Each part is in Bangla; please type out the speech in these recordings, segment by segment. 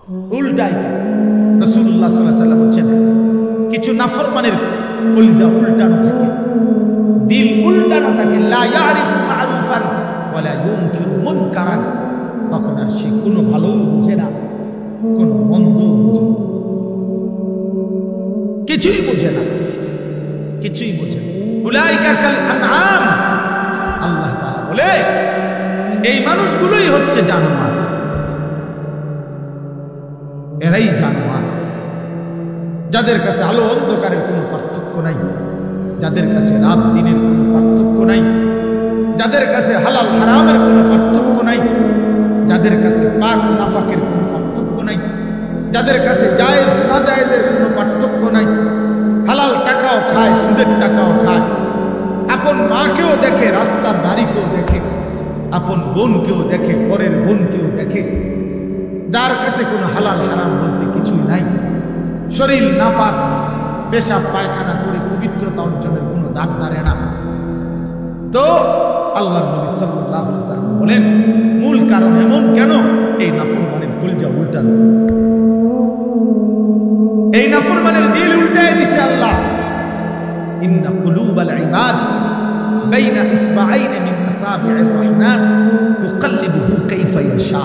উল্টা এটা রাসূলুল্লাহ সাল্লাল্লাহু আলাইহি ওয়াসাল্লাম বলেন কিছু নাফরমানের কলিজা উল্টানো থাকে, দিল উল্টানো থাকে, লা ইয়ারিফু মা'রুফান ওয়ালা ইউনকিরু মুনকারান, তখন আর সে কোনো ভালোও বুঝে না, কোনো মন্দও বুঝে না, কিছুই বোঝে না, কিছুই বোঝে না। উলাইকা কাল আনআম, আল্লাহ তাআলা বলে এই মানুষগুলোই হচ্ছে জানোয়ার, এরাই জানোয়ার, যাদের কাছে আলো অন্ধকারের কোনো পার্থক্য নাই, যাদের কাছে রাত দিনের কোনো পার্থক্য নাই, যাদের কাছে হালাল হারামের কোনো পার্থক্য নাই, যাদের কাছে পাক নাফাকের কোনো পার্থক্য নাই, যাদের কাছে জায়েজ না জায়েজের কোনো পার্থক্য নাই, হালাল টাকাও খায়, সুদের টাকাও খায়, আপন মাকেও দেখে, রাস্তার নারীকেও দেখে, আপন বোনকেও দেখে, পরের বোনকেও দেখে, যার কাছে কোনো হালাল হারাম বলতে কিছুই নাই, শরীর নাপাক, পেশাব পায়খানা করে পবিত্রতা অর্জনের কোনো দাঁড় দাঁড়ে না। তো আল্লাহর নবী সাল্লাল্লাহু আলাইহি ওয়াসাল্লাম বলেন মূল কারণ এমন কেন? এই নাফরমানের কলিজা উল্টানো, এই নাফরমানের দিল উল্টায় দিছে আল্লাহ। ইন্না কুলুবাল ইবাদ বাইনা ইসবাআইন মিন আসাবি'ir রহমান ইউকাল্লিবুহু কাইফা ইয়াশা।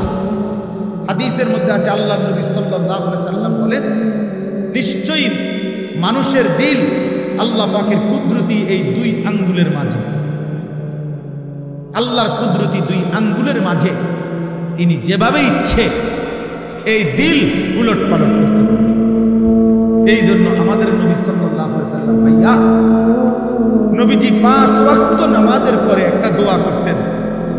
হাদিসের মধ্যে আছে আল্লাহর নবী সাল্লাল্লাহু আলাইহি ওয়াসাল্লাম বলেন নিশ্চয়ই মানুষের দিল আল্লাহ পাকের কুদরতি এই দুই আঙ্গুলের মাঝে, আল্লাহর কুদরতি দুই আঙ্গুলের মাঝে তিনি যেভাবে ইচ্ছে এই দিল উলট পালট করতে পারেন। এই জন্য আমাদের নবী সাল্লাল্লাহু আলাইহি ওয়াসাল্লাম ভাইয়া নবীজি 5 ওয়াক্ত নামাজের পরে একটা দোয়া করতেন,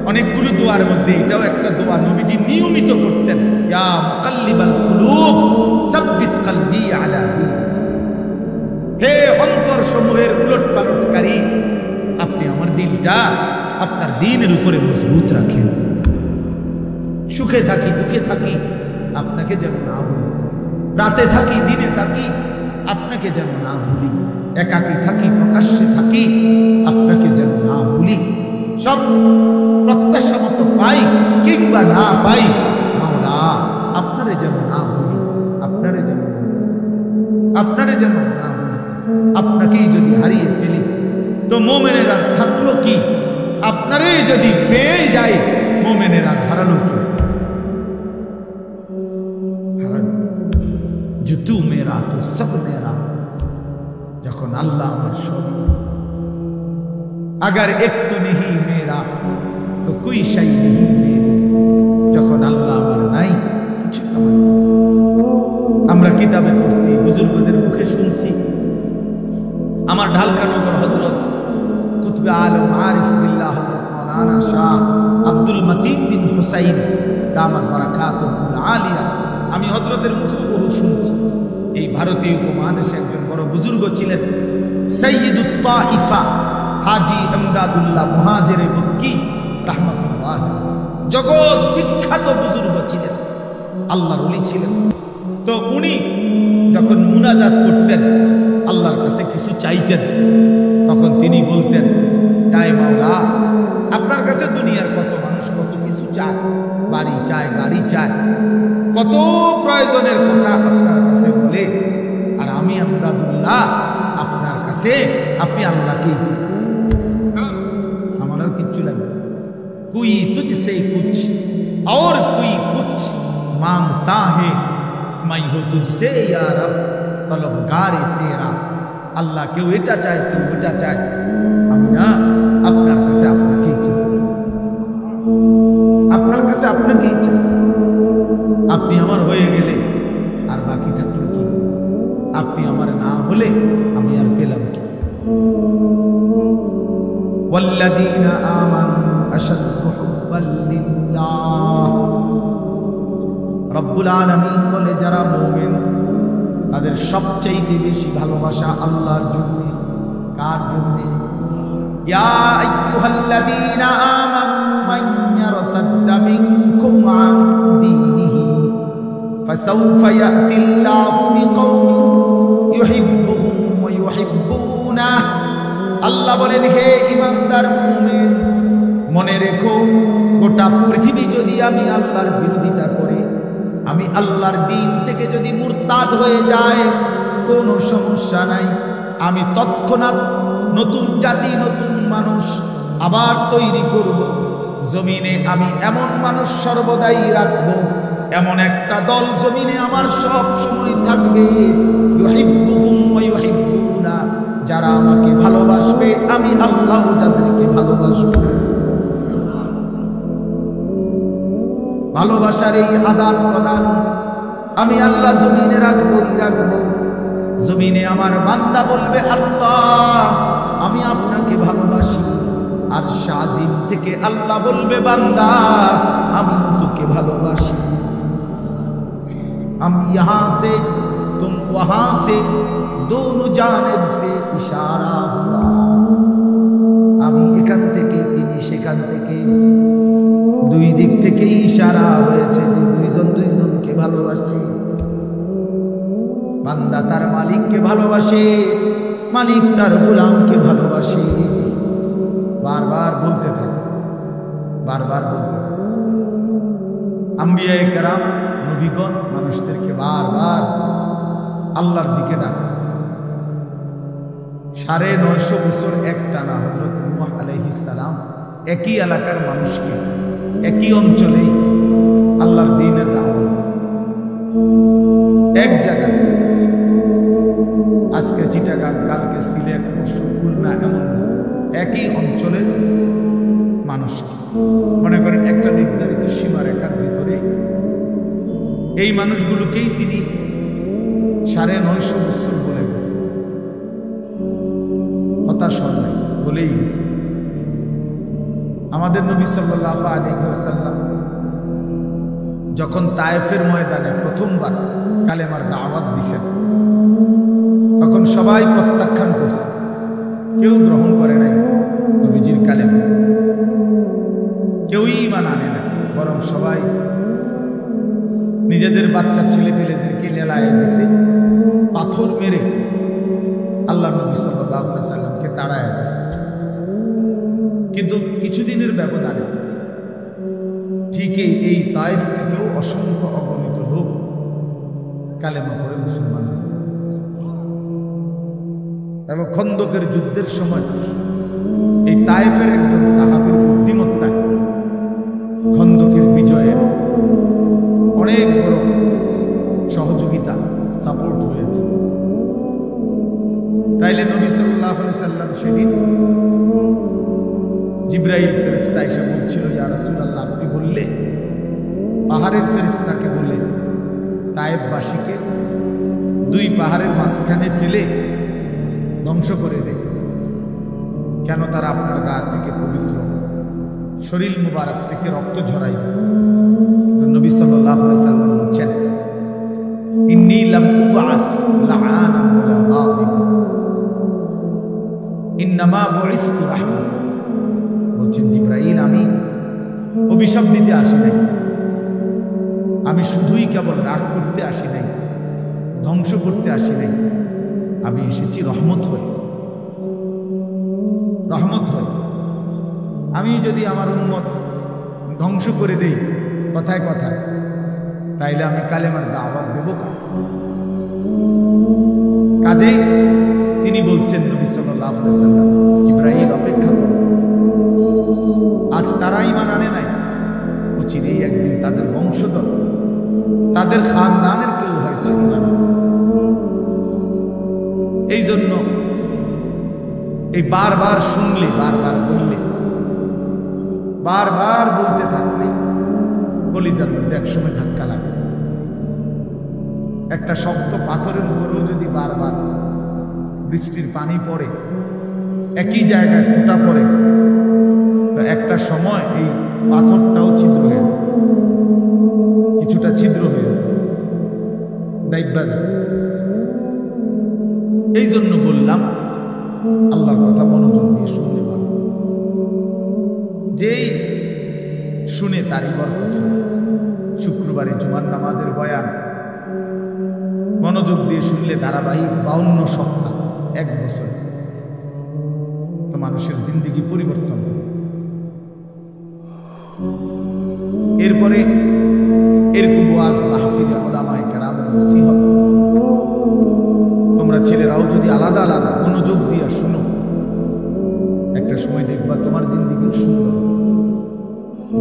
অনেকগুলো দোয়ার মধ্যে এটাও একটা দোয়া নবীজি নিয়মিত করতেন, ইয়া মুকাল্লিবাল কুলুব সাব্বিত কলবি আলা দীন। হে অন্তর সমূহের উলট পালটকারী, আপনি আমার দিলটা আপনার দ্বীনের উপরে মজবুত রাখেন। সুখে থাকি দুঃখে থাকি আপনাকে যেন না ভুলি, রাতে থাকি দিনে থাকি আপনাকে যেন না ভুলি, একাকী থাকি প্রকাশ্যে থাকি আপনাকে যেন না ভুলি, সব প্রত্যাশা মতো পাই কিংবা না পাই মাওলা আপনারে যেন না ভুলি, আপনারে যেন না ভুলি, আপনারে যেন না ভুলি। আপনাকেই যদি হারিয়ে ফেলি তো মোমেনের আর থাকলো কি? আপনারই যদি পেয়ে যায় মোমেনের আর হারালো কি? হারালো জুতু মেরা তো সব মেরা। যখন আল্লাহ আমার সব, अगर एक तो नहीं मेरा तो कोई शै नहीं मेरी। যখন আল্লাহ আমার নাই কিছু আমার। আমরা কিতাবে পড়ছি, বুজুর্গদের মুখে শুনছি, আমার ঢালকানগর হযরত কুতুবে আলম আরিফ বিল্লাহ হযরত মাওলানা শাহ আব্দুল মতিন বিন হুসাইন দামাত বারাকাতুহুল আলিয়া, আমি হযরতের মুখে বহু শুনছি। এই ভারতীয় উপমহাদেশে একজন বড় বুজুর্গ ছিলেন, সাইয়্যিদুত তাইফা হাজী আমদাদুল্লাহ মুহাজিরে মক্কি রাহমাতুল্লাহ, জগৎ বিখ্যাত বুজুর্গ ছিলেন, আল্লাহর ওলি ছিলেন। তো উনি যখন মুনাজাত করতেন, আল্লাহর কাছে কিছু চাইতেন, তখন তিনি বলতেন, তাই মাওলা আপনার কাছে দুনিয়ার কত মানুষ কত কিছু চায়, বাড়ি চায়, গাড়ি চায়, কত প্রয়োজনের কথা আপনার কাছে বলে, আর আমি আমদাদুল্লাহ আপনার কাছে, আপনি আল্লাহকেই চান, আমার আর কিচ্ছু লাগবে। कोई तुझसे कुछ और कोई कुछ मांगता है, मैं हूँ तुझसे या रब तलबगार तेरा। আল্লাহ কেউ এটা চায়, কেউ এটা চায়, আমি না আপনার কাছে আপনাকেই চাই, আপনার কাছে আপনাকেই চাই। আপনি আমার হয়ে গেলে আর বাকি থাকলো কি? আপনি আমার না হলে আমি আর পেলাম কি? والذين آمنوا أشد حبا لله। রব্বুল আলামিন বলে যারা মুমিন তাদের সবচেয়ে বেশি ভালোবাসা আল্লাহর জন্য। কার জন্য? ইয়া আইয়ুহাল্লাযীনা আমানু মান ইয়ারতাদ্দা মিনকুম আন দীনিহি ফাসাউফা ইয়াতিল্লাহু বিকওমিন ইউহিব্বুহুম ওয়া ইউহিব্বুনাহু। আল্লাহ বলেন, হে ঈমানদার মুমিন, মনে রেখো গোটা পৃথিবী যদি আমি আল্লাহর বিরোধিতা করি, আমি আল্লাহর দ্বীন থেকে যদি মুরতাদ হয়ে যায় কোনো সমস্যা নাই, আমি তৎক্ষণাৎ নতুন জাতি নতুন মানুষ আবার তৈরি করব। জমিনে আমি এমন মানুষ সর্বদাই রাখব, এমন একটা দল জমিনে আমার সব সময় থাকবে, ইউহিব্বুহুম ওয়া ইউহিব্বুনা, যারা আমাকে ভালোবাসবে আমি আল্লাহ যাদেরকে ভালোবাসব। ভালোবাসার এই আদান প্রদান আমি আল্লাহ জমিনে রাখবই রাখবো। জমিনে আমার বান্দা বলবে আল্লাহ আমি আপনাকে ভালোবাসি, আর শাজিম থেকে আল্লাহ বলবে বান্দা আমি তোকে ভালোবাসি। हम यहाँ से तुम वहां से दोनों जानिब से इशारा हुआ, আমি এখান থেকে তিনি সেখান থেকে, দুই দিক থেকে ইশারা হয়েছে যে দুইজন দুইজনকে ভালোবাসে। বান্দা তার মালিককে ভালোবাসে, মালিক তার গোলামকে ভালোবাসে। বারবার বলতে থাকে, বারবার বলতে থাকে। আম্বিয়ায়ে কেরাম নবীগণ মানুষদেরকে বারবার আল্লাহর দিকে ডাকতেন। 950 বছর একটানা হযরত নূহ আলাইহিস সালাম একই এলাকার মানুষকে একই অঞ্চলেই আল্লাহর দ্বীনের দাওয়াত দিয়েছেন। এক জায়গায়, আজকে চিটাগাং, কালকে সিলেট, খুলনা, এমন একই অঞ্চলের মানুষকে, মনে করেন একটা নির্ধারিত সীমারেখার ভিতরে এই মানুষগুলোকেই তিনি 950 বছর বলে গেছেন। হতাশ হন নাই, বলেই গেছে। আমাদের নবী সাল্লাল্লাহু আলাইহি ওয়াসাল্লাম যখন তায়েফের ময়দানে প্রথমবার কালেমার দাওয়াত দিয়েছেন, তখন সবাই প্রত্যাখ্যান করছে, কেউ গ্রহণ করে নাই নবীজির কালেমা, কেউই ঈমান আনে না, বরং সবাই নিজেদের বাচ্চা ছেলে পেলেদেরকে লেলায় দিছে, পাথর মেরে আল্লাহ নবী সাল্লাল্লাহু আলাইহি ওয়াসাল্লামকে তাড়ায় দিছে। কিন্তু কিছুদিনের ব্যবধানে ঠিকই এই তায়েফ থেকেও অসংখ্য অগণিত লোক কালেমা পড়ে মুসলমান হয়েছে। এবং খন্দকের যুদ্ধের সময় এই তায়েফের একজন সাহাবীর বুদ্ধিমত্তায় খন্দকের বিজয়ে অনেক বড় সহযোগিতা, সাপোর্ট হয়েছে। তাইলে নবী সাল্লাল্লাহু আলাইহি ওয়াসাল্লাম সেদিন জিবরাইল ফেরেশতা এসে বলছিল, ইয়া রাসূলুল্লাহ আপনি বললে পাহাড়ের ফেরেশতাকে বলে তায়েফবাসীকে 2 পাহাড়ের মাঝখানে ফেলে ধ্বংস করে দেয়। কেন? তারা আপনার গা থেকে পবিত্র, শরীর মুবারক থেকে রক্ত ঝরাই। নবী সাল্লাল্লাহু আলাইহি ওয়াসাল্লাম বলেন, ইন্নী লাম উবআস লাআনান ওয়ালা গাদিবান, ইন্নামা বুইসতু রাহমাতান। বলছেন জিবরাইল, আমি অভিশাপ দিতে আসি নাই, আমি শুধুই কেবল রাগ করতে আসি নাই, ধ্বংস করতে আসি নাই, আমি এসেছি রহমত হয়ে। রহমত হয়ে আমি যদি আমার উম্মত ধ্বংস করে দেই কথায় কথায়, তাইলে আমি কালেমার দাওয়াত দেব কার? কাজেই তিনি বলছেন নবী সাল্লাল্লাহু আলাইহি ওয়াসাল্লাম, জিবরাইল অপেক্ষা করো, আজ তারা ঈমান আনে নাই, অচিরেই একদিন তাদের বংশধর, তাদের খানদানের কেউ হয়তো ঈমান আনবে। এই জন্য এই বারবার শুনলে, বারবার বললে, বারবার বলতে থাকলে কলিজার মধ্যে একসময় ধাক্কা লাগে। একটা শক্ত পাথরের উপরেও যদি বারবার বৃষ্টির পানি পড়ে, একই জায়গায় ফোঁটা পড়ে, তো একটা সময় এই পাথরটাও ছিদ্র হয়ে যায়, কিছুটা ছিদ্র হয়ে যায়, দাইব্বা যায়। এই জন্য বললাম আল্লাহর কথা মনোযোগ দিয়ে শুনলে ভালো, যেই শুনে তারই বরকত হয়। শুক্রবারে জুমার নামাজের বয়ান মনোযোগ দিয়ে শুনলে ধারাবাহিক 52 সপ্তাহ, 1 বছর, তো মানুষের জিন্দেগি পরিবর্তন হবে। এরপরে এরকম ওয়াজ মাহফিল মাহফিলে উলামায়ে কেরাম নসিহত, তোমরা ছেলেরাও যদি আলাদা আলাদা মনোযোগ দিয়ে শুনো, একটা সময় দেখবা তোমার জিন্দেগিও সুন্দর।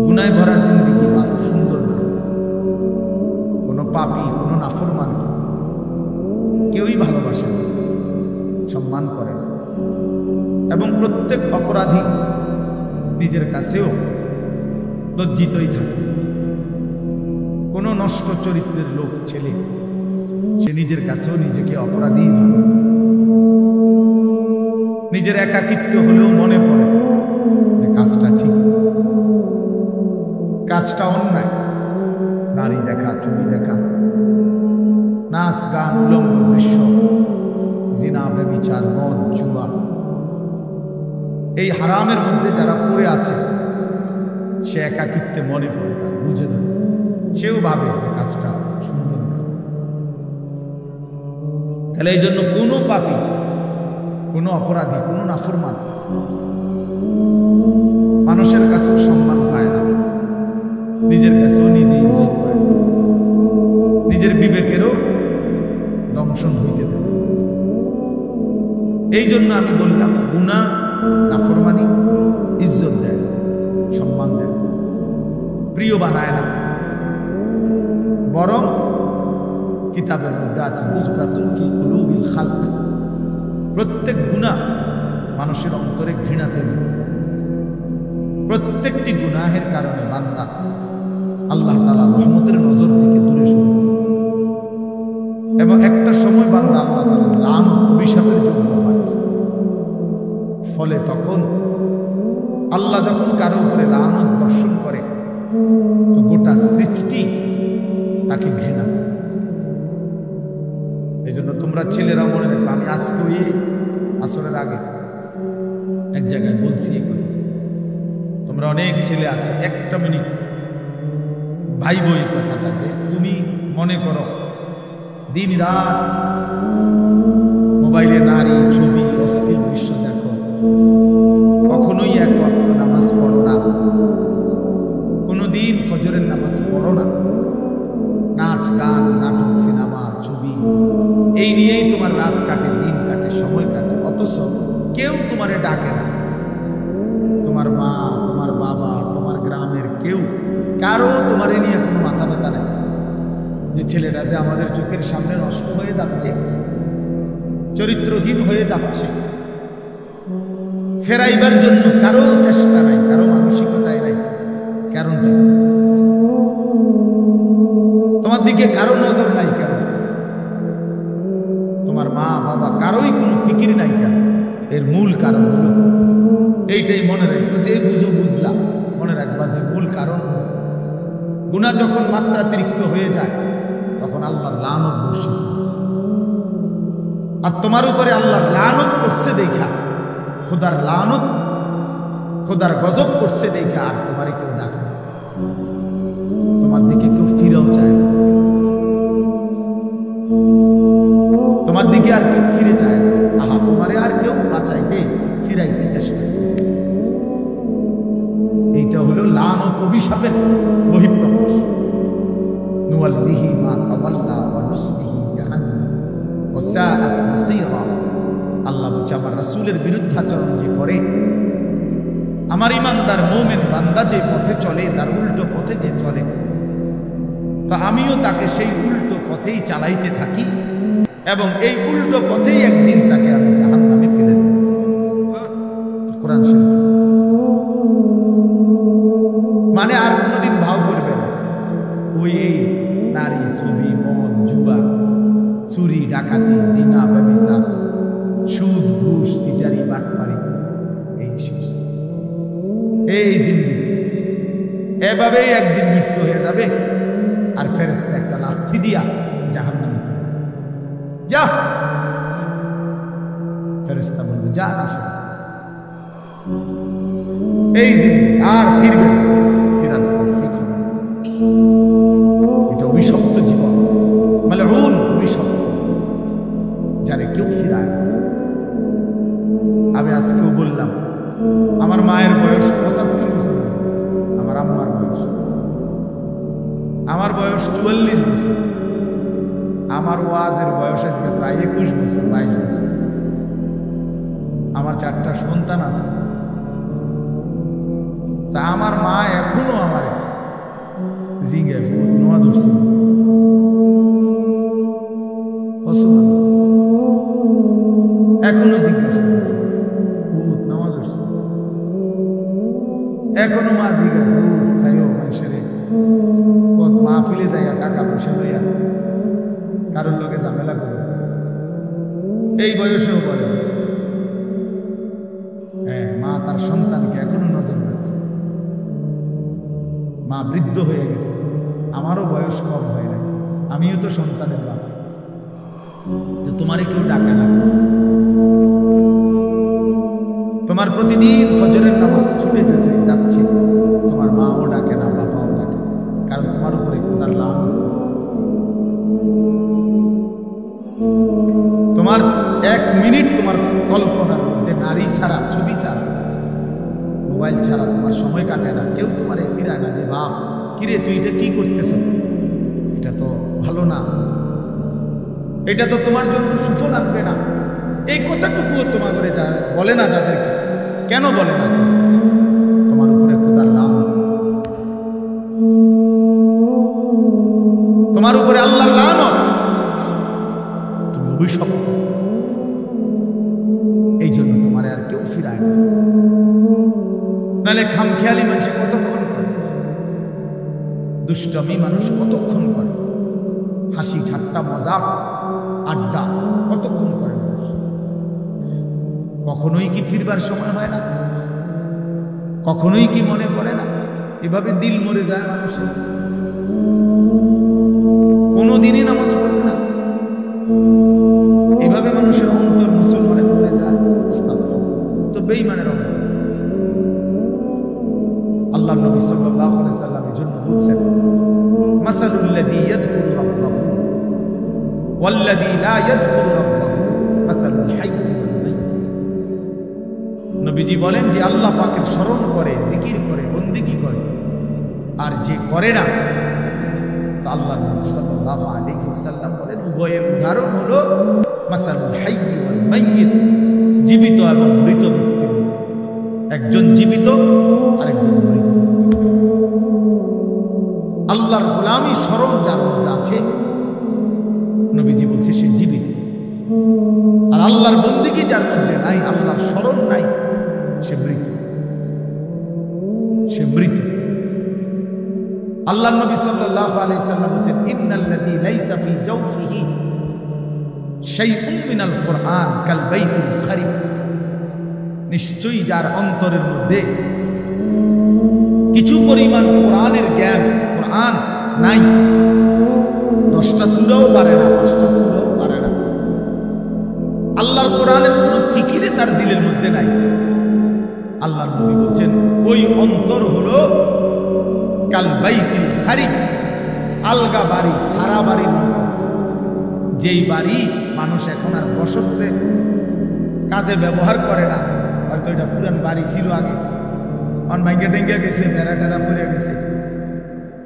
গুনায় ভরা জিন্দেগি বা সুন্দর না। কোনো পাপী, কোনো নাফরমানকে কেউই ভালোবাসে না, সম্মান করে না, এবং প্রত্যেক অপরাধী নিজের কাছেও লজ্জিতই থাকে। কোনো নষ্ট চরিত্রের লোক ছেলে সে নিজের কাছেও নিজেকে অপরাধী ভাবে। নিজের একাকিত্ব হলেও মনে পড়ে যে কাজটা ঠিক, কাজটা অন্যায়। নারী দেখা, ছবি দেখা, নাচ গান, উলঙ্গ দৃশ্য, জিনা, ব্যভিচার, মদ, জুয়া, এই হারামের মধ্যে যারা পড়ে আছে সে একাকিত্বে মনে পড়ে, তার বুঝে না, সেও ভাবে যে কাজটা সুন্দর না। তাহলে এই জন্য কোনো পাপী, কোনো অপরাধী, কোনো নাফরমান মানুষের কাছেও সম্মান পায় না, নিজের কাছেও নিজে ইজ্জত পায়, নিজের বিবেকেরও দংশন হইতে থাকে। এই জন্য আমি বললাম গুনাহ, নাফরমানি ইজ্জত দেয়, সম্মান দেয়, প্রিয় বানায় না, বরং কিতাবের মধ্যে আছে মুজগাতুন ফি কুলুবিল খালক, প্রত্যেক গুনাহ মানুষের অন্তরে ঘৃণা তৈরি। প্রত্যেকটি গুনাহের কারণে বান্দা আল্লাহ তাআলার রহমতের নজর থেকে দূরে সরে যায়, এবং একটা সময় বান্দা আল্লাহ তাআলার লানত, অভিশাপের যোগ্য হয়। ফলে তখন আল্লাহ যখন কারো উপরে লানত বর্ষণ করে তো গোটা সৃষ্টি তাকে ঘৃণা করে। এই জন্য তোমরা ছেলেরা মনে রাখবে, আমি আজকে ওই আসরের আগে এক জায়গায় বলছি, তোমরা অনেক ছেলে আছো, একটা মিনিট ভাইব এই কথাটা, যে তুমি মনে করো দিন রাত মোবাইলে নারী, ছবি, অশ্লীল দৃশ্য দেখো, কখনোই এক ওয়াক্ত নামাজ পড়ো না, কোনোদিন ফজরের নামাজ পড়ো না, নাচ গান, নাটক, সিনেমা, ছবি, এই নিয়েই তোমার রাত কাটে, দিন কাটে, সময় কাটে, অথচ কেউ তোমারে ডাকে না। তোমার মা, তোমার বাবা, তোমার গ্রামের কেউ, কারো তোমারে নিয়ে কোনো মাথা ব্যথা নেই যে ছেলেটা যে আমাদের চোখের সামনে নষ্ট হয়ে যাচ্ছে, চরিত্রহীন হয়ে যাচ্ছে, ফেরাইবার জন্য কারো চেষ্টা নাই, কারো মানসিকতায় নাই। কারণটা তোমার দিকে কারো নজর নাই কেন? তোমার মা বাবা কারোই কোনো ফিকির নাই কেন? এর মূল কারণ হলো এইটাই, মনে রাখবো, যে বুঝো বুঝলা, মনে রাখবা যে মূল কারণ গুনাহ যখন মাত্রাতিরিক্ত হয়ে যায় তখন আল্লাহর লানত বর্ষিত। আর তোমার উপরে আল্লাহর লানত করছে দেখা, খোদার লানত, খোদার গজব করছে দেখা আর তোমারে কেউ ডাকে না, তোমার দিকে কেউ ফিরেও চায় না, তোমার দিকে আর কেউ ফিরে চায় না। আহা, তোমারে আর কেউ বাঁচাইতে, ফিরাইতে চেষ্টা করে। এইটা হলো লানত, অভিশাপের বহিঃপ্রকাশ। নুওয়াল্লিহি মা তাওয়াল্লা ওয়া নুসলিহি জাহান্নাম ওয়া সাআত মাসীরা। আল্লাহ বলছে, আমার রাসূলের বিরুদ্ধাচরণ যে করে, আমার ইমানদার মুমিন বান্দা যে পথে চলে, তার উল্টো পথে যে চলে, তা আমিও তাকে সেই উল্টো পথেই চালাইতে থাকি, এবং এই উল্টো পথেই একদিন তাকে আমি জাহান্নামে ফেলে দেব। কোরআন শরীফ। মানে আর কোনোদিন ভাও করবে না ওই এই নারী, ছবি, মদ, জুয়া, চুরি, ডাকাতি, জিনা, ব্যভিচার, সুদ, ঘুষ, চিটারি, বাটপারি, এই শেষ, এই জিন্দেগি। এভাবেই একদিন মৃত্যু হয়ে যাবে, আর ফেরেশতা একটা লাথি দিয়া জাহান্নামে ফেলে, যা। ফেরেশতা বলবে, যা না, এই জিন্দেগি আর ফিরবে না, ফিরার তৌফিক হবে। এটা অভিশপ্ত জীবন, মালউন, অভিশপ্ত, যারে কেউ ফিরায় না। আমি আজকেও বললাম, আমার মায়ের বয়স 75 বছর, আমার আম্মার বয়স, আমার বয়স 44 বছর। আমার ওয়াজের বয়স আজকে প্রায় 21 বছর 22 বছর। আমার 4টা সন্তান আছে, তা আমার মা এখনো আমার জিজ্ঞাসা নামাজ উঠছিল এখনো জিজ্ঞাসা নামাজ উঠছিল এখনো মা জিজ্ঞাসা চাইও মানুষের মাহফিলে যাইয়া টাকা পয়সা লইয়া কারোর লোকে ঝামেলা করে এই বয়সেও বলে। হ্যাঁ, মা তার সন্তানকে এখনো নজর রাখছে। মা বৃদ্ধ হয়ে গেছে, আমারও বয়স কম হয় না, আমিও তো সন্তানের বাপ। যে তোমারে কেউ ডাকে না, তোমার প্রতিদিন ফজরের নামাজ ছুটে যাচ্ছে, তোমার মাও ডাকে না, বাবাও ডাকে, কারণ তোমার উপরে খোদার লাভ। তোমার 1 মিনিট তোমার কল্পনার মধ্যে নারী ছাড়া, ছবি ছাড়া, মোবাইল ছাড়া তোমার সময় কাটে না। কেউ তোমার ফিরায় না যে বাপ কিরে তুই এটা কি করতেছ, এটা তো ভালো না, এটা তো তোমার জন্য সুফল আনবে না। এই কথাটুকুও তোমার ঘরে বলে না। যাদেরকে কেন বলে না? তোমার উপরে খোদার লাভ, তোমার উপরে আল্লাহর লানত, তুমি অভিশপ্ত। এই জন্য তোমার আর কেউ ফিরায় না। নাহলে খামখেয়ালি মানুষ কতক্ষণ করে, দুষ্টমি মানুষ কতক্ষণ করে, হাসি ঠাট্টা মজাক আড্ডা কতক্ষণ করে মানুষ। কখনোই কি ফিরবার সময় হয় না? কখনোই কি মনে পড়ে না? এভাবে দিল মরে যায় মানুষের, কোনোদিনই নামাজ পড়বে না। এভাবে মানুষের অন্তর মুসলমানের মরে যায়। তো বেঈমানের অন্তর। আল্লাহ নবী সাল্লাল্লাহু আলাইহি সাল্লামের জন্য বলছেন, মাসালুল লাযী ইয়াযকুরু রাব্বাহু ওয়াল লাযী লা ইয়াযকুরু রাব্বাহু মাসালুল হাইয়্যি ওয়াল মাইয়্যিত। নবীজি বলেন যে আল্লাহ পাকের স্মরণ করে, জিকির করে, বন্দেগী করে, আর যে করে না, তো আল্লাহ নবী সাল্লাল্লাহু আলাইহি ওয়াসাল্লাম বলেন উভয়ের উদাহরণ হলো মাসালুল হাইয়্যি ওয়াল মাইয়্যিত, জীবিত এবং মৃত ব্যক্তির মতো। একজন জীবিত আর একজন মৃত। আল্লাহর গোলামি স্মরণ যার মধ্যে আছে, নবীজি বলছে সে জীবিত। আর আল্লাহর বন্দেগী যার মধ্যে নাই, আল্লাহর স্মরণ নাই, সে মৃত। সে মৃত। আল্লাহর নবী সাল্লাল্লাহু আলাইহি সাল্লাম বলেন, ইন্নাল্লাযী লাইসা ফি জাওফিহি শাইউন মিনাল কুরআন কাল বাইতিল খারিব। নিশ্চয়ই যার অন্তরের মধ্যে কিছু পরিমাণ কোরআনের জ্ঞান, কোরআন নাই, 10টা সূরাও পারে না, 5টা সূরাও পারে না, আল্লাহর কোরআনের কোনো ফিকিরে তার দিলের মধ্যে নাই, আল্লাহর নবী বলছেন ওই অন্তর হলো কাল বাইতিল খারিব, আলগা বাড়ি, সারা বাড়ির মতো। যেই বাড়ি মানুষ এখন আর বসতে কাজে ব্যবহার করে না, হয়তো এটা পুরান বাড়ি ছিল আগে, অন ভাঙ্গে টেঙ্গে গেছে, বেড়া টেরা পড়ে গেছে,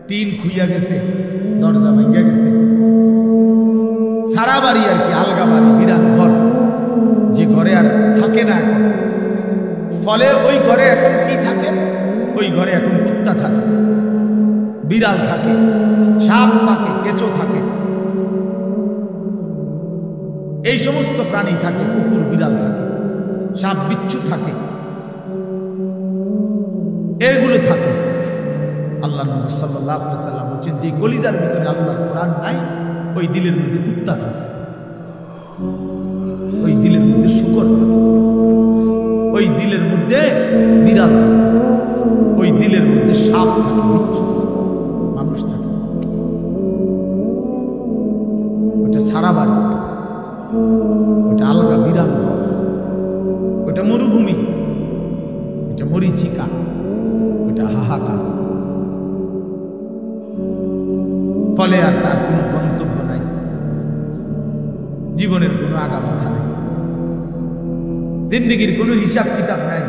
টিন খুইয়া গেছে, দরজা ভাঙ্গে গেছে, সারা বাড়ি আর কি, আলগা বাড়ি, বিরাট ঘর, যে ঘরে আর থাকে না এখন। ফলে ওই ঘরে এখন কি থাকে? ওই ঘরে এখন কুত্তা থাকে, বিড়াল থাকে, সাপ থাকে, কেঁচো থাকে, এই সমস্ত প্রাণী থাকে, কুকুর বিড়াল থাকে, সাপ বিচ্ছু থাকে, এগুলো থাকে। আল্লাহ নবী সাল্লাল্লাহু আলাইহি সাল্লাম বলেন যে কলিজার ভিতরে আল্লাহর কোরআন নাই, ওই দিলের মধ্যে কুত্তা থাকে, ওই দিলের মধ্যে শূকর থাকে, ওই দিলের মধ্যে বিড়াল থাকে, ওই দিলের মধ্যে সাপ থাকে, বিচ্ছু থাকে, মানুষ থাকে। ওটা সারা বাড়ি, ওটা আলগা বিরান, ওটা মরুভূমি, ওটা মরিচিকা, ওটা হাহাকার। ফলে আর তার কোনো গন্তব্য নাই, জীবনের কোনো আগামাথা নাই, জিন্দগির কোনো হিসাব কিতাব নাই।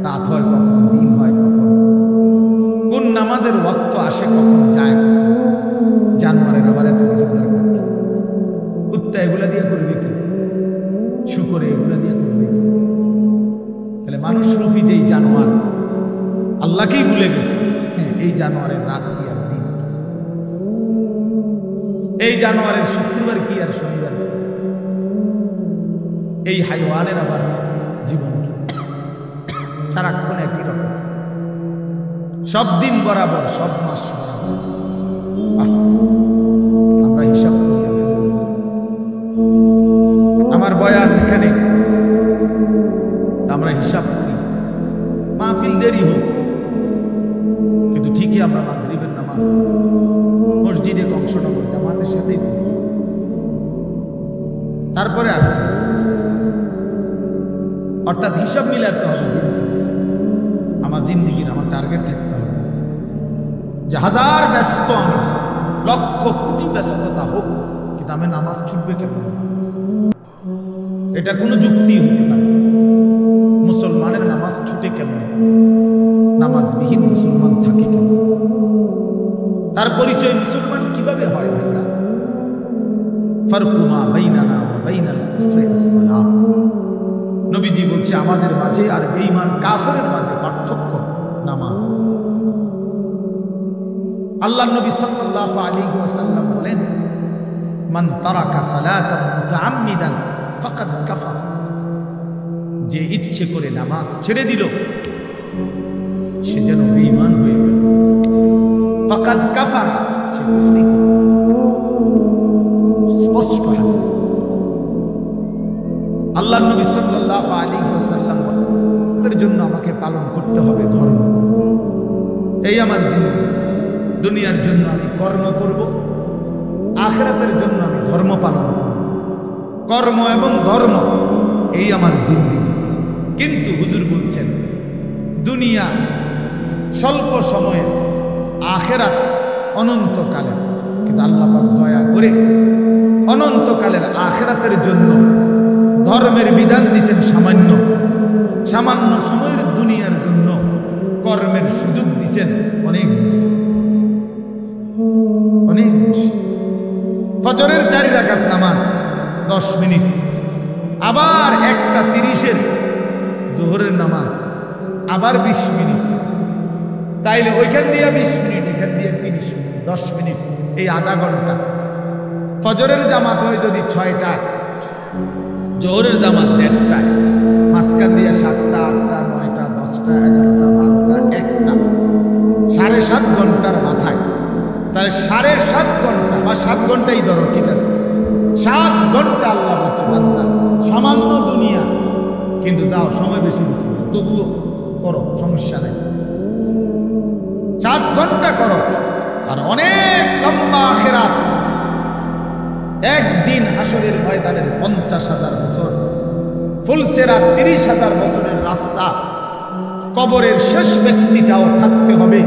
রাত হয় কখন, দিন হয় কখন, কোন নামাজের ওয়াক্ত আসে কখন যায়, জানোয়ারের আবার এত কিছু দরকার। জানুয়ারের রাত কি আর দিন, এই জানুয়ারের শুক্রবার কি আর শনিবার, এই হাইওয়ানের আবার জীবন কি, সারাক্ষণ একই রকম, সব দিন বরাবর, সব মাস বরাবর। আমরা হিসাব করি, আমার বয়ান এখানে আমরা হিসাব করি, মাহফিল দেরি হোক, কিন্তু ঠিকই আমরা মাগরিবের নামাজ মসজিদে কংসনগর জামাতের সাথেই পড়ছি, তারপরে আসছি। অর্থাৎ হিসাব মিলাতে হবে, আমার জিন্দিগির আমার টার্গেট থাকতে হবে যে হাজার ব্যস্ত আমি, লক্ষ কোটি ব্যস্ততা হোক, কিন্তু আমি নামাজ ছুটবে কেমন, এটা কোনো যুক্তি হইতে পারে। মুসলমানের নামাজ ছুটে কেমন, নামাজবিহীন মুসলমান থাকে কেমন, তার পরিচয় মুসলমান কিভাবে হয় ভাইয়া? ফারকু মা বাইনানা ওয়া বাইনাল কুফরি আস-সালাহ। নবীজি বলছে আমাদের মাঝে আর বেঈমান কাফেরের মাঝে পার্থক্য নামাজ। আল্লাহর নবী সাল্লাল্লাহু আলাইহি ওয়াসাল্লাম বলেন, মান তারাকা সালাতান মুতাআম্মিদান ফাকাদ কাফার। যে ইচ্ছে করে নামাজ ছেড়ে দিল সে যেন বেঈমান হয়ে গেল, ফাকাদ কাফারা, সে কুফরি। স্পষ্ট হাদিস। আল্লাহর নবী সাল্লাল্লাহু আলাইহি ওয়াসাল্লাম তাদের জন্য আমাকে পালন করতে হবে ধর্ম, এই আমার জিন্দেগি। দুনিয়ার জন্য আমি কর্ম করব, আখিরাতের জন্য আমি ধর্ম পালন করব। কর্ম এবং ধর্ম এই আমার জিন্দেগি। কিন্তু হুজুর বলছেন দুনিয়া স্বল্প সময়ে, আখিরাত অনন্তকালের। কিন্তু আল্লাহ পাক দয়া করে অনন্তকালের আখিরাতের জন্য ধর্মের বিধান দিয়েছেন সামান্য, সামান্য সময়ের দুনিয়ার জন্য কর্মের সুযোগ দিয়েছেন অনেক অনেক। ফজরের 4 রাকাত নামাজ 10 মিনিট, আবার 1:30 জোহরের নামাজ আবার 20 মিনিট, তাইলে ওইখান দিয়ে 20 মিনিট, এখান দিয়ে 30 মিনিট, 10 মিনিট, এই আধা ঘন্টা। ফজরের জামাত হয় যদি 6টা, জোহরের জামাত 1:30টায়, মাঝখান দিয়ে 7টা, 8টা, 9টা, 10টা, 11টা, 12টা, 1টা, 7.5 ঘন্টার মাথায়। তাহলে 7.5 ঘন্টা বা 7 ঘন্টাই ধরো, ঠিক আছে, 7 ঘন্টা আল্লাহ বলছে বান্দা সামান্য দুনিয়া, কিন্তু যাও সময় বেশি বেশি তবুও করো, সমস্যা নেই, 7 ঘন্টা করো। আর অনেক লম্বা আখিরাত, একদিন হাসরের ময়দানের 50,000 বছর, ফুলসেরাত 30,000 বছরের রাস্তা, কবরের শেষ ব্যক্তিটাও থাকতে হবে।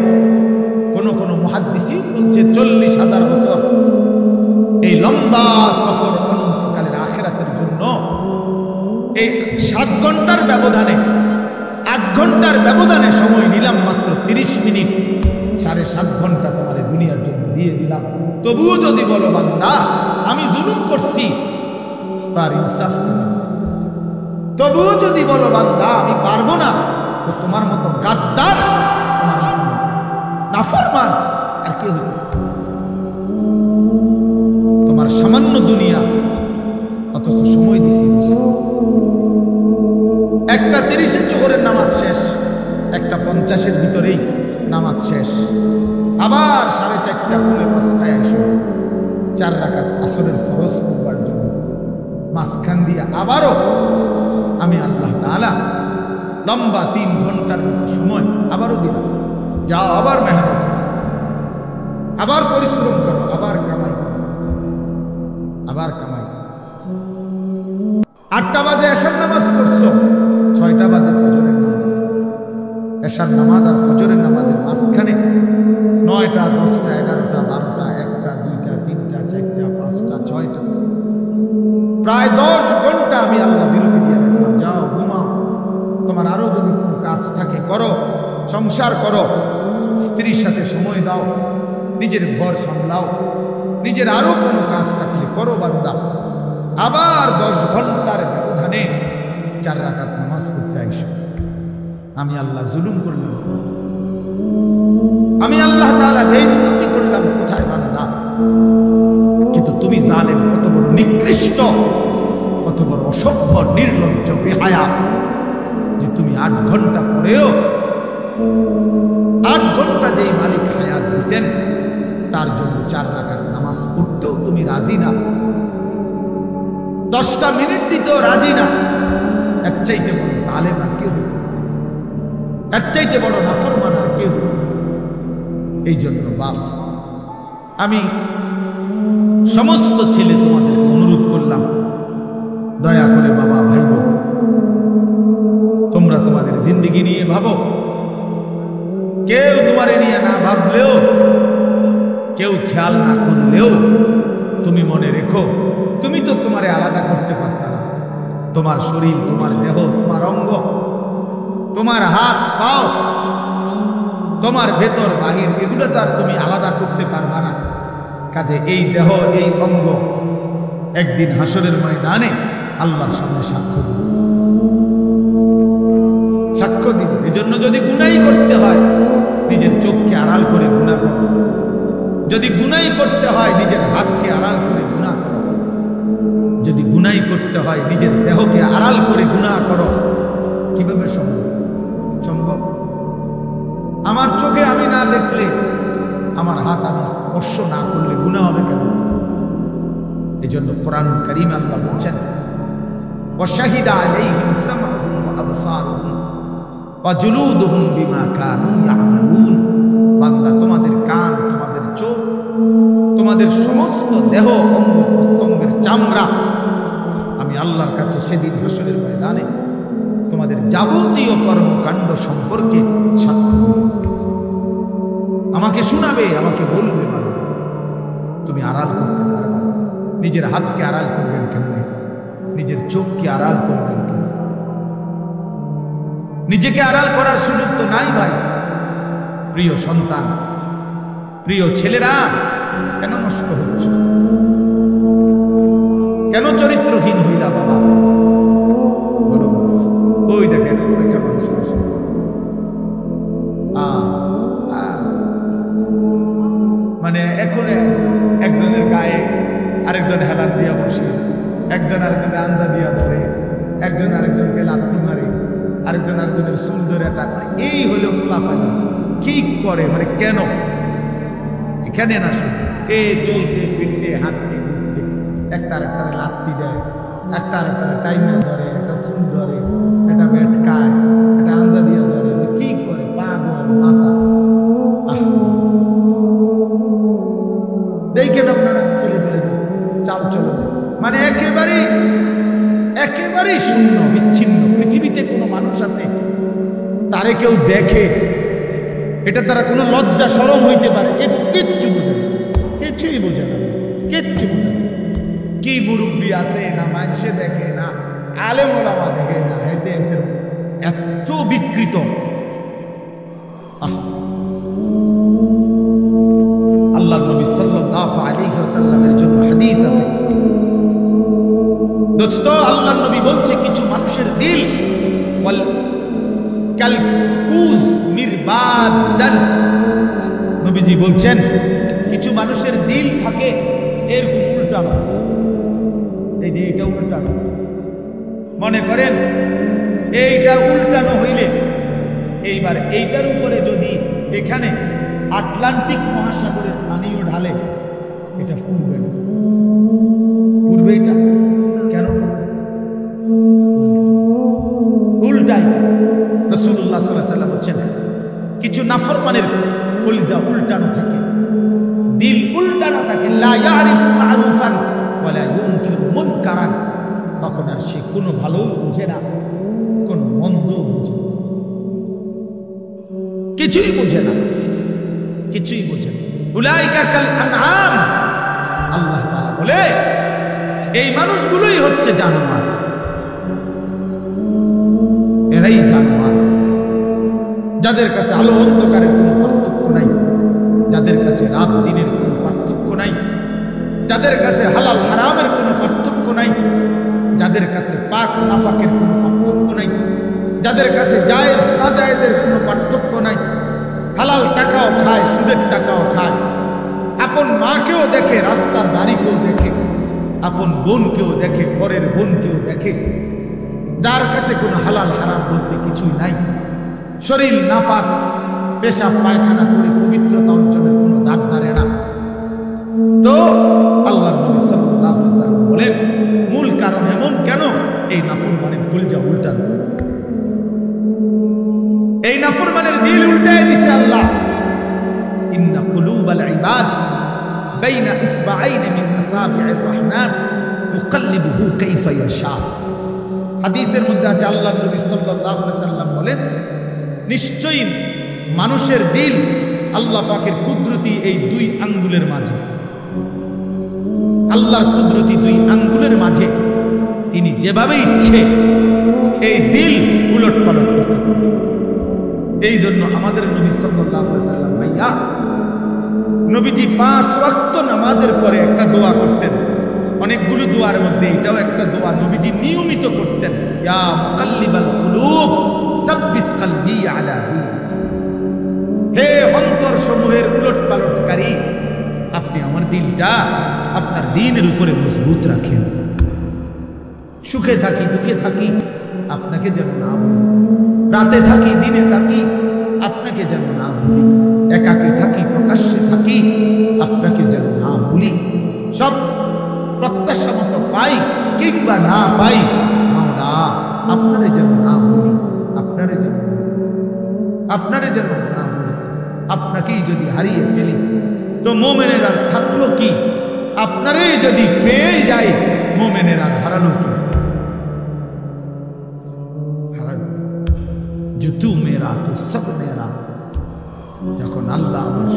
কোন কোন মুহাদ্দিসিন বলছে 40,000 বছর। এই লম্বা সফর অনন্তকালের আখিরাতের জন্য এই 7 ঘন্টার ব্যবধানে, 8 ঘন্টার ব্যবধানে সময় নিলাম মাত্র 30 মিনিট, 7.5 ঘন্টা তোমার দুনিয়ার জন্য দিয়ে দিলাম। তবুও যদি বলো বান্দা আমি জুলুম করছি, তার ইনসাফ নেই। তবুও যদি বলো বান্দা আমি পারবো না, তো তোমার মতো গাদ্দার, তোমার নাফরমান আর কে হইতে? তোমার সামান্য দুনিয়া, অথচ সময় দিছি 1:30 জোহরের নামাজ শেষ, 1:50 ভিতরেই নামাজ শেষ, আবার 4:30 পৌনে 5টায় এসো 4 রাকাত আসরের ফরজ পড়বার জন্য। মাঝখান দিয়ে আবারও আমি আল্লাহ তাআলা লম্বা 3 ঘন্টার মতো সময় আবারও দিলাম, যাও আবার মেহনত করো, আবার পরিশ্রম করো, আবার কামাই করো, আবার কামাই করো। 8টা বাজে এশার নামাজ পড়ছো, 6টা বাজে ফজরের নামাজ। এশার নামাজ আর ফজরের নামাজের মাঝখানে 9টা, 10টা, 11টা, 12টা, 1টা, 2টা, 3টা, 4টা, 5টা, 6টা, প্রায় 10 ঘন্টা আমি আল্লাহ বিরতি দিয়ে রাখলাম। যাও ঘুমাও, তোমার আরো যদি কোনো কাজ থাকে করো, সংসার করো, স্ত্রীর সাথে সময় দাও, নিজের ঘর সামলাও, নিজের আরো কোনো কাজ থাকলে করো বান্দা। আবার 10 ঘন্টার ব্যবধানে 4 রাকাত নামাজ পড়তে আইসো। আমি আল্লাহ জুলুম করলাম? আমি আল্লাহ তাআলা বেইনসাফি করলাম কোথায় বান্দা, কিন্তু তুমি জালেম, কত বড় নিকৃষ্ট, কত বড় অসভ্য, নির্লজ্জ, বেহায়া, যে তুমি 8 ঘন্টা পরেও 8 ঘন্টা যেই মালিক হায়াত দিয়েছেন তার জন্য 4 রাকাত নামাজ পড়তেও তুমি রাজি না, 10টা মিনিট দিতেও রাজি না। এর চাইতে বড় জালেম আর কেউ হতো, এর চাইতে বড় নাফরমান আর কেউ হতো। এই জন্য বাপ, আমি সমস্ত ছেলে তোমাদেরকে অনুরোধ করলাম, দয়া করে বাবা ভাই বোন, তোমরা তোমাদের জিন্দেগি নিয়ে ভাবো। কেউ তোমারে নিয়ে না ভাবলেও, কেউ খেয়াল না করলেও তুমি মনে রেখো, তুমি তো তোমারে আলাদা করতে পারতা না। তোমার শরীর, তোমার দেহ, তোমার অঙ্গ, তোমার হাত পাও, তোমার ভেতর বাহির, এগুলো তো আর তুমি আলাদা করতে পারবা না। কাজে এই দেহ, এই অঙ্গ একদিন হাসরের ময়দানে আল্লাহর সামনে সাক্ষ্য দিবে, সাক্ষ্য দিবে। এজন্য যদি গুনাই করতে হয় নিজের চোখকে আড়াল করে গুনাহ করো, যদি গুনাই করতে হয় নিজের হাতকে আড়াল করে গুনাহ করো, যদি গুনাই করতে হয় নিজের দেহকে আড়াল করে গুনাহ করো। কিভাবে সম্ভব? সম্ভব? আমার চোখে আমি না দেখলে, আমার হাত আমি স্পর্শ না করলে গুনাহ হবে কেন? এজন্য কোরআন কারীম আল্লাহ বলছেন, ওয়াশাহিদা আলাইহিম সামউহুম ওয়া আবসারুহুম ওয়া জুলুদুহুম বিমা কানু ইয়ামালুন। বান্দা, তোমাদের কান, তোমাদের চোখ, তোমাদের সমস্ত দেহ, অঙ্গ প্রত্যঙ্গের চামড়া আমি আল্লাহর কাছে সেদিন হাসরের ময়দানে তোমাদের যাবতীয় কর্মকাণ্ড সম্পর্কে সাক্ষ্য দেব। আমাকে শোনাবে, আমাকে বলবে। বাবা, তুমি আড়াল করতে পারবে না। নিজের হাতকে আড়াল করবেন কেমনে? নিজের চোখকে আড়াল করবেন কেমনে? নিজেকে আড়াল করার সুযোগ তো নাই ভাই। প্রিয় সন্তান, প্রিয় ছেলেরা, কেন নষ্ট হচ্ছে? কেন চরিত্রহীন হইলা বাবা? বলো। ওই দেখেন একটা মানুষ আসে, মানে এখন একজনের গায়ে আরেকজন হেলান দিয়া বসে, একজন আরেকজনের আঞ্জা দিয়া ধরে, একজন আরেকজনকে লাথি মারে, আরেকজন আরেকজনের চুল ধরে টান, মানে এই হলো মুলাফানি। কি করে মানে কেন? এখানে না শুনে এ চলতে ফিরতে হাঁটতে ঘুরতে একটা আরেকটারে লাথি দেয়, একটা আরেকটারে টাইমে ধরে, একটা চুল ধরে, একটা বেটকায়, একটা আঞ্জা দিয়া ধরে। কি করে? পাগল মাথা। দেখেন আপনারা ছেলে ফেলে দিচ্ছে চাল চলন, মানে একেবারেই শূন্য, বিচ্ছিন্ন। পৃথিবীতে কোনো মানুষ আছে তারে কেউ দেখে এটা তারা কোনো লজ্জা শরম হইতে পারে? কিচ্ছু বোঝে না, কিছুই বোঝে না, কিচ্ছু বোঝে না। কি মুরব্বী আছে না মানুষে দেখে না, আলেম ওলামা দেখে না, হেতে হেতে এত বিকৃত। আল্লাহ নবী সাল্লাল্লাহু আলাইহি ওয়াসাল্লামের জন্য হাদিস আছে দোস্ত। আল্লাহ নবী বলছে, কিছু মানুষের দিল ওয়াল কালকুজ মিরবাদান। নবীজি বলছেন, কিছু মানুষের দিল থাকে এরকম উল্টানো। এই যে এটা উল্টানো, মনে করেন এইটা উল্টানো হইলে এইবার এইটার উপরে যদি এখানে আটলান্টিক মহাসাগরের পানিও ঢালে, এটা পূর্বে না, পূর্বে এটা কেন উল্টা? এটা রাসূলুল্লাহ সাল্লাল্লাহু আলাইহি ওয়াসাল্লাম বলেন, কিছু নাফরমানের কলিজা উল্টানো থাকে, দিল উল্টানো থাকে। লা ইয়ারিফু মা'রুফান ওয়া লা ইউনকিরু মুনকারান। তখন আর সে কোনো ভালোও বুঝে না, কোনো মন্দও বুঝে না, কিছুই বুঝে না, কিছুই বুঝে না। উলাইকা কাল আনআম। আল্লাহ তাআলা বলে, এই মানুষগুলোই হচ্ছে জানোয়ার, এরাই জানোয়ার, যাদের কাছে আলো অন্ধকারের কোনো পার্থক্য নাই, যাদের কাছে রাত দিনের কোনো পার্থক্য নাই, যাদের কাছে হালাল হারামের কোনো পার্থক্য নাই, যাদের কাছে পাক নাফাকের কোনো পার্থক্য নাই, যাদের কাছে জায়েজ না জায়েজের কোনো পার্থক্য নাই, হালাল টাকাও খায়, সুদের টাকাও খায়, আপন মাকেও দেখে, রাস্তার নারীকেও দেখে, আপন বোনকেও দেখে, পরের বোনকেও দেখে, যার কাছে কোনো হালাল হারাম বলতে কিছুই নাই, শরীর নাপাক, পেশাব পায়খানা করে পবিত্রতা অর্জনের কোনো দ্বার ধারে না। তো আল্লাহর নবী সাল্লাল্লাহু আলাইহি ওয়াসাল্লাম বলেন মূল কারণ এমন কেন? এই নাফরমানের কুলজা উল্টানো, এই নাফরমানের দিল উল্টায় দিছে আল্লাহ। ইন্না কুলুবাল ইবাদ বাইনা ইসবাআইন মিন আসাবি'ir রহমান ইউকাল্লিবুহু কাইফা ইয়াশা। হাদিসের মধ্যে আছে আল্লাহর নবী সাল্লাল্লাহু আলাইহি ওয়াসাল্লাম বলেন নিশ্চয়ই মানুষের দিল আল্লাহ পাকের কুদরতি এই দুই আঙ্গুলের মাঝে, আল্লাহর কুদরতি দুই আঙ্গুলের মাঝে তিনি যেভাবে ইচ্ছে এই দিল উলট পালট করতে পারেন। এই জন্য আমাদের নবী সাল্লাল্লাহু আলাইহি ওয়াসাল্লাম ভাইয়া নবীজি 5 ওয়াক্ত নামাজের পরে একটা দোয়া করতেন। অনেকগুলো দোয়ার মধ্যে এটাও একটা দোয়া নবীজি নিয়মিত করতেন, ইয়া মুকাল্লিবাল কুলুব সাব্বিত কলবি আলা দীন। হে অন্তর সমূহের উলট পালটকারী, আপনি আমার দিলটা আপনার দ্বীনের উপরে মজবুত রাখেন। সুখে থাকি দুঃখে থাকি আপনাকে যেন না ভুলি, রাতে থাকি দিনে থাকি আপনাকে যেন না ভুলি, একাকে থাকি প্রকাশ্যে থাকি আপনাকে যেন না ভুলি, সব প্রত্যাশা মতো পাই কিংবা না পাই মাওলা আপনারে যেন না ভুলি, আপনারে যেন না ভুলি। আপনাকেই যদি হারিয়ে ফেলি তো মোমেনের আর থাকলো কি? আপনারে যদি পেয়ে যায় মোমেনের আর হারালো কি? জুতু মেরা তো সব মেরা। যখন আল্লাহ আমার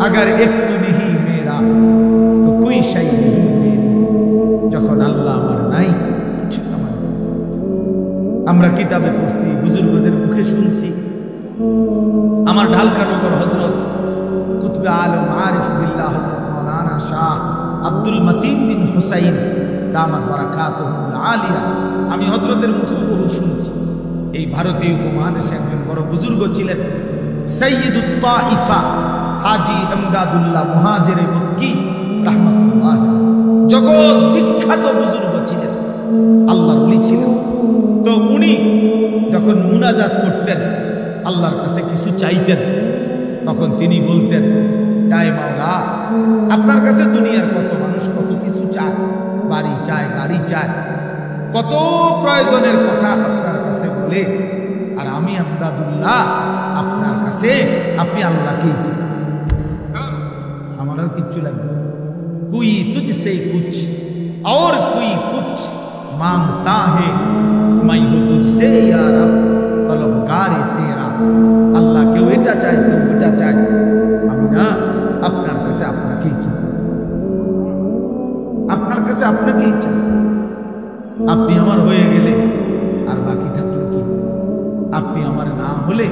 अगर एक तो नहीं मेरा तो कोई शय नहीं मेरी। যখন আল্লাহ আমার নাই কিছু আমার। আমরা কিতাবে পড়ছি, বুজুর্গদের মুখে শুনছি, আমার ঢালকানগর হযরত কুতবে আলম আরিফ বিল্লাহ হযরত মাওলানা শাহ আব্দুল মতিন বিন হুসাইন দামাত বারাকাতুহুল আলিয়া, আমি হযরতের মুখে বহু শুনছি। এই ভারতীয় উপমহাদেশে একজন বড় বুজুর্গ ছিলেন, সাইয়্যিদুত তাইফা হাজী আমদাদুল্লাহ মুহাজিরে মক্কি রাহমাতুল্লাহ, জগৎ বিখ্যাত বুজুর্গ ছিলেন, আল্লাহর ওলি ছিলেন। তো উনি যখন মুনাজাত করতেন, আল্লাহর কাছে কিছু চাইতেন, তখন তিনি বলতেন, হায় মাওলা, আপনার কাছে দুনিয়ার কত মানুষ কত কিছু চায়, বাড়ি চায়, গাড়ি চায়, কত প্রয়োজনের কথা আপনার কাছে বলে, আর আমি আমদাদুল্লাহ আপনার কাছে, আপনি আল্লাহকেই চান, আমার আর কিচ্ছু লাগবে। कोई तुझसे कुछ और कोई कुछ मांगता है, मैं हूँ तुझसे या रब तलबगार तेरा। আল্লাহ কেউ এটা চায়, কেউ ওটা চায়, আমি না আপনার কাছে আপনাকেই চাই, আপনার কাছে আপনাকেই চাই। আপনি আমার হয়ে গেলে আর বাকি থাকলো কি? আপনি আমার না হলে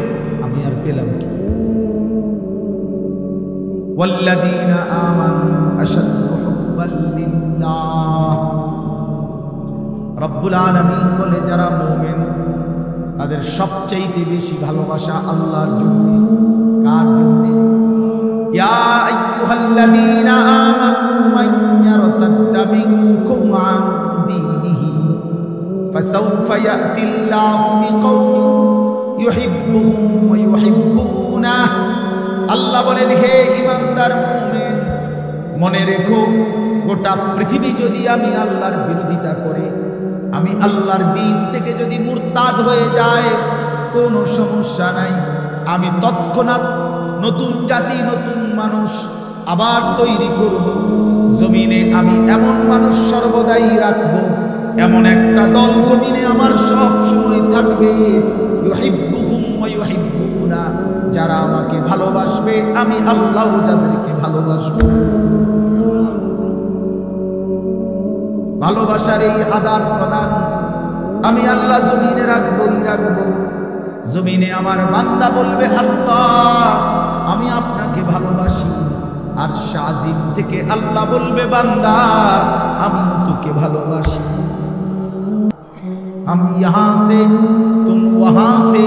আমি আর পেলাম কি? والذين آمنوا أشد حبا لله। রব্বুল আলামিন বলে যারা মুমিন তাদের সবচেয়ে বেশি ভালোবাসা আল্লাহর জন্য। কার জন্য? ইয়া আইয়ুহাল্লাযীনা আমানু মান ইয়ারতাদ্দা মিনকুম আন দীনিহি ফাসাউফা ইয়াতিল্লাহু বিকওমিন ইউহিব্বুহুম ওয়া ইউহিব্বুনাহু। আল্লাহ বলেন, হে ইমানদার মুমিন, মনে রেখো গোটা পৃথিবী যদি আমি আল্লাহর বিরোধিতা করে, আমি আল্লাহর দ্বীন থেকে যদি মুরতাদ হয়ে যায়, কোনো সমস্যা নাই, আমি তৎক্ষণাৎ নতুন জাতি নতুন মানুষ আবার তৈরি করব। জমিনে আমি এমন মানুষ সর্বদাই রাখবো, এমন একটা দল জমিনে আমার সব সময় থাকবে, ইউহিব্বুহুম ওয়া ইউহিব্বুনা, যারা আমাকে ভালোবাসবে, আমি আল্লাহ যাদেরকে ভালোবাসবো। ভালোবাসার এই আদান প্রদান আমি আল্লাহ জমিনে রাখবই রাখবো। জমিনে আমার বান্দা বলবে, আল্লাহ আমি আপনাকে ভালোবাসি, আর শাজিম থেকে আল্লাহ বলবে, বান্দা আমিও তোকে ভালোবাসি। हम यहाँ से तुम वहां से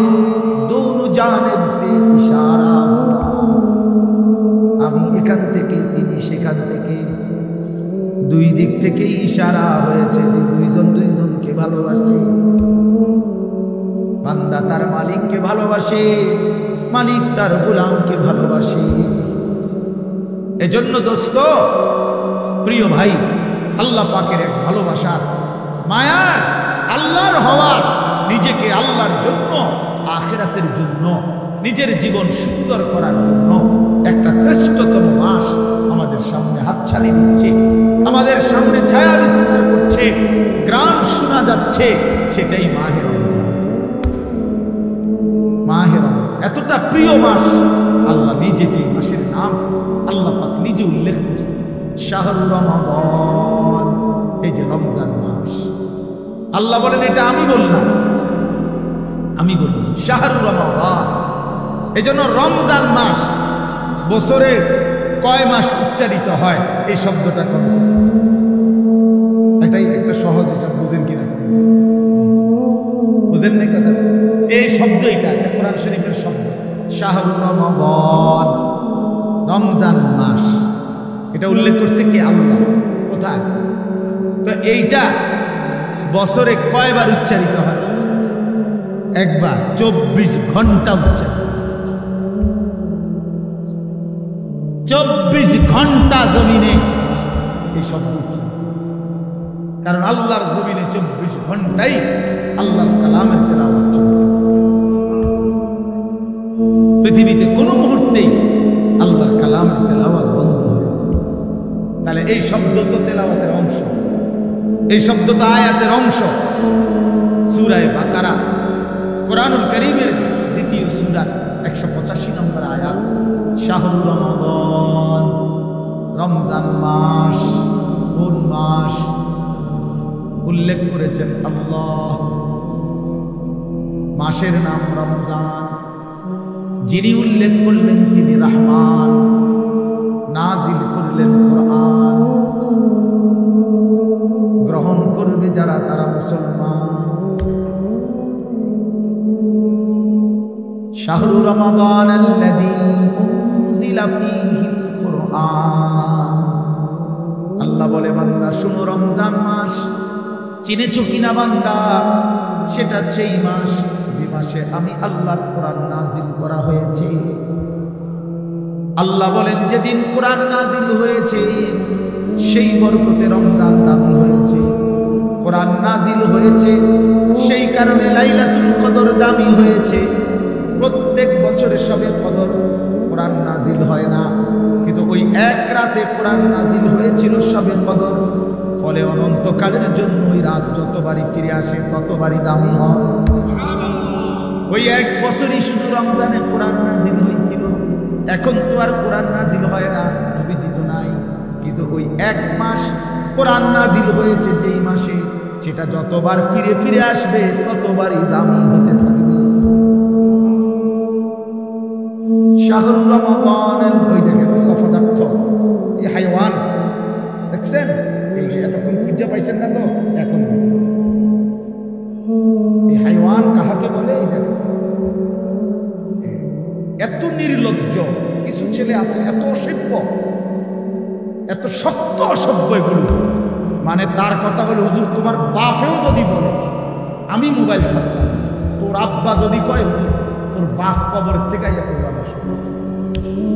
दोनों जानिब से इशारा हुआ, আমি এখান থেকে তিনি সেখান থেকে, দুই দিক থেকে ইশারা হয়েছে যে দুইজন দুইজনকে ভালোবাসে। বান্দা তার মালিককে ভালোবাসে, মালিক তার গোলামকে ভালোবাসে। এজন্য দোস্ত, প্রিয় ভাই, আল্লাহ পাকের এক ভালোবাসার, মায়ার, আল্লাহর হওয়ার, নিজেকে আল্লাহর জন্য, আখিরাতের জন্য, নিজের জীবন সুন্দর করার জন্য একটা শ্রেষ্ঠতম মাস আমাদের সামনে হাতছানি দিচ্ছে, আমাদের সামনে ছায়া বিস্তার করছে, গ্রাম শোনা যাচ্ছে, সেটাই মাহে রমজান। মাহে রমজান এতটা প্রিয় মাস, আল্লাহ নিজে যে মাসের নাম আল্লাহ পাক নিজে উল্লেখ করছে, শাহরু রমাদান, এই যে রমজান মাস। আল্লাহ বলেন এটা আমি বললাম, আমি বললাম শাহরু রমাদান। এই জন্য রমজান মাস বছরে কয় মাস উচ্চারিত হয় এই শব্দটা কনসেপ্ট, এটাই একটা সহজ হিসাব, বুঝেন কিনা? বুঝেন নাই কথা? এই শব্দ এটা কোরআন শরীফের শব্দ, শাহরু রমাদান, রমজান মাস। এটা উল্লেখ করছে কে? আল্লাহ। কোথায়? তো এইটা বছরে কয়বার উচ্চারিত হয়? একবার। 24 ঘন্টা উচ্চারিত, 24 ঘন্টা জমিনে এই শব্দ উচ্চারিত। কারণ আল্লাহর জমিনে 24 ঘন্টাই আল্লাহর কালামের তেলাওয়াত চলতেছে। পৃথিবীতে কোনো মুহূর্তেই আল্লাহর কালামের তেলাওয়াত বন্ধ হয়। তাহলে এই শব্দ তো তেলাওয়াতের অংশ, এই শব্দ তো আয়াতের অংশ। সূরা বাকারা, কোরআনুল কারীমের দ্বিতীয় সূরা 185 নম্বর আয়াত, শাহরু রমাদান, রমজান মাস। কোন মাস উল্লেখ করেছেন আল্লাহ? মাসের নাম রমজান। যিনি উল্লেখ করলেন তিনি রহমান, নাজিল করলেন কোরআন। গ্রহণ করবে যারা তারা মুসলমান। শাহরু রমাদান আল্লাযী উনজিলা ফীহিল কুরআন। আল্লাহ বলে বান্দা শুনো, রমজান মাস চিনেছো কিনা বান্দা? সেটা সেই মাস যে মাসে আমি আল্লাহর কোরআন নাজিল করা হয়েছে। আল্লাহ বলেন যেদিন কোরআন নাজিল হয়েছে সেই বরকতে রমজান দামি হয়েছে। কোরআন নাজিল হয়েছে সেই কারণে লাইলাতুল কদর দামি হয়েছে। প্রত্যেক বছরে সবে কদর কোরআন নাজিল হয় না, কিন্তু ওই এক রাতে কোরআন নাজিল হয়েছিল সবে কদর। ফলে অনন্তকালের জন্য ওই রাত যতবারই ফিরে আসে ততবারই দামি হয়। ওই এক বছরই শুধু রমজানে কোরআন নাজিল হয়েছিল। এখন তো আর কোরআন নাজিল হয় না, নবীজি তো নাই, কিন্তু ওই এক মাস কোরআন নাজিল হয়েছে যেই মাসে, সেটা যতবার ফিরে ফিরে আসবে ততবারই দামি হতে থাকবে। শাহরু রমাদান, ওই দেখেন ওই অপদার্থ, এই হাইওয়ান দেখছেন, এই যে এতক্ষণ খুঁজে পাইছেন না, তো এখন এই হাইওয়ান কাহাকে বলে? এই দেখেন এত নির্লজ্জ কিছু ছেলে আছে, এত অসভ্য, এত শক্ত অসভ্য এগুলো। মানে তার কথা হলো, হুজুর তোমার বাপেও যদি বলে আমি মোবাইল ছাড়তাম, তোর আব্বা যদি কয় তোর বাপ কবরের থেকে আইয়া করবে,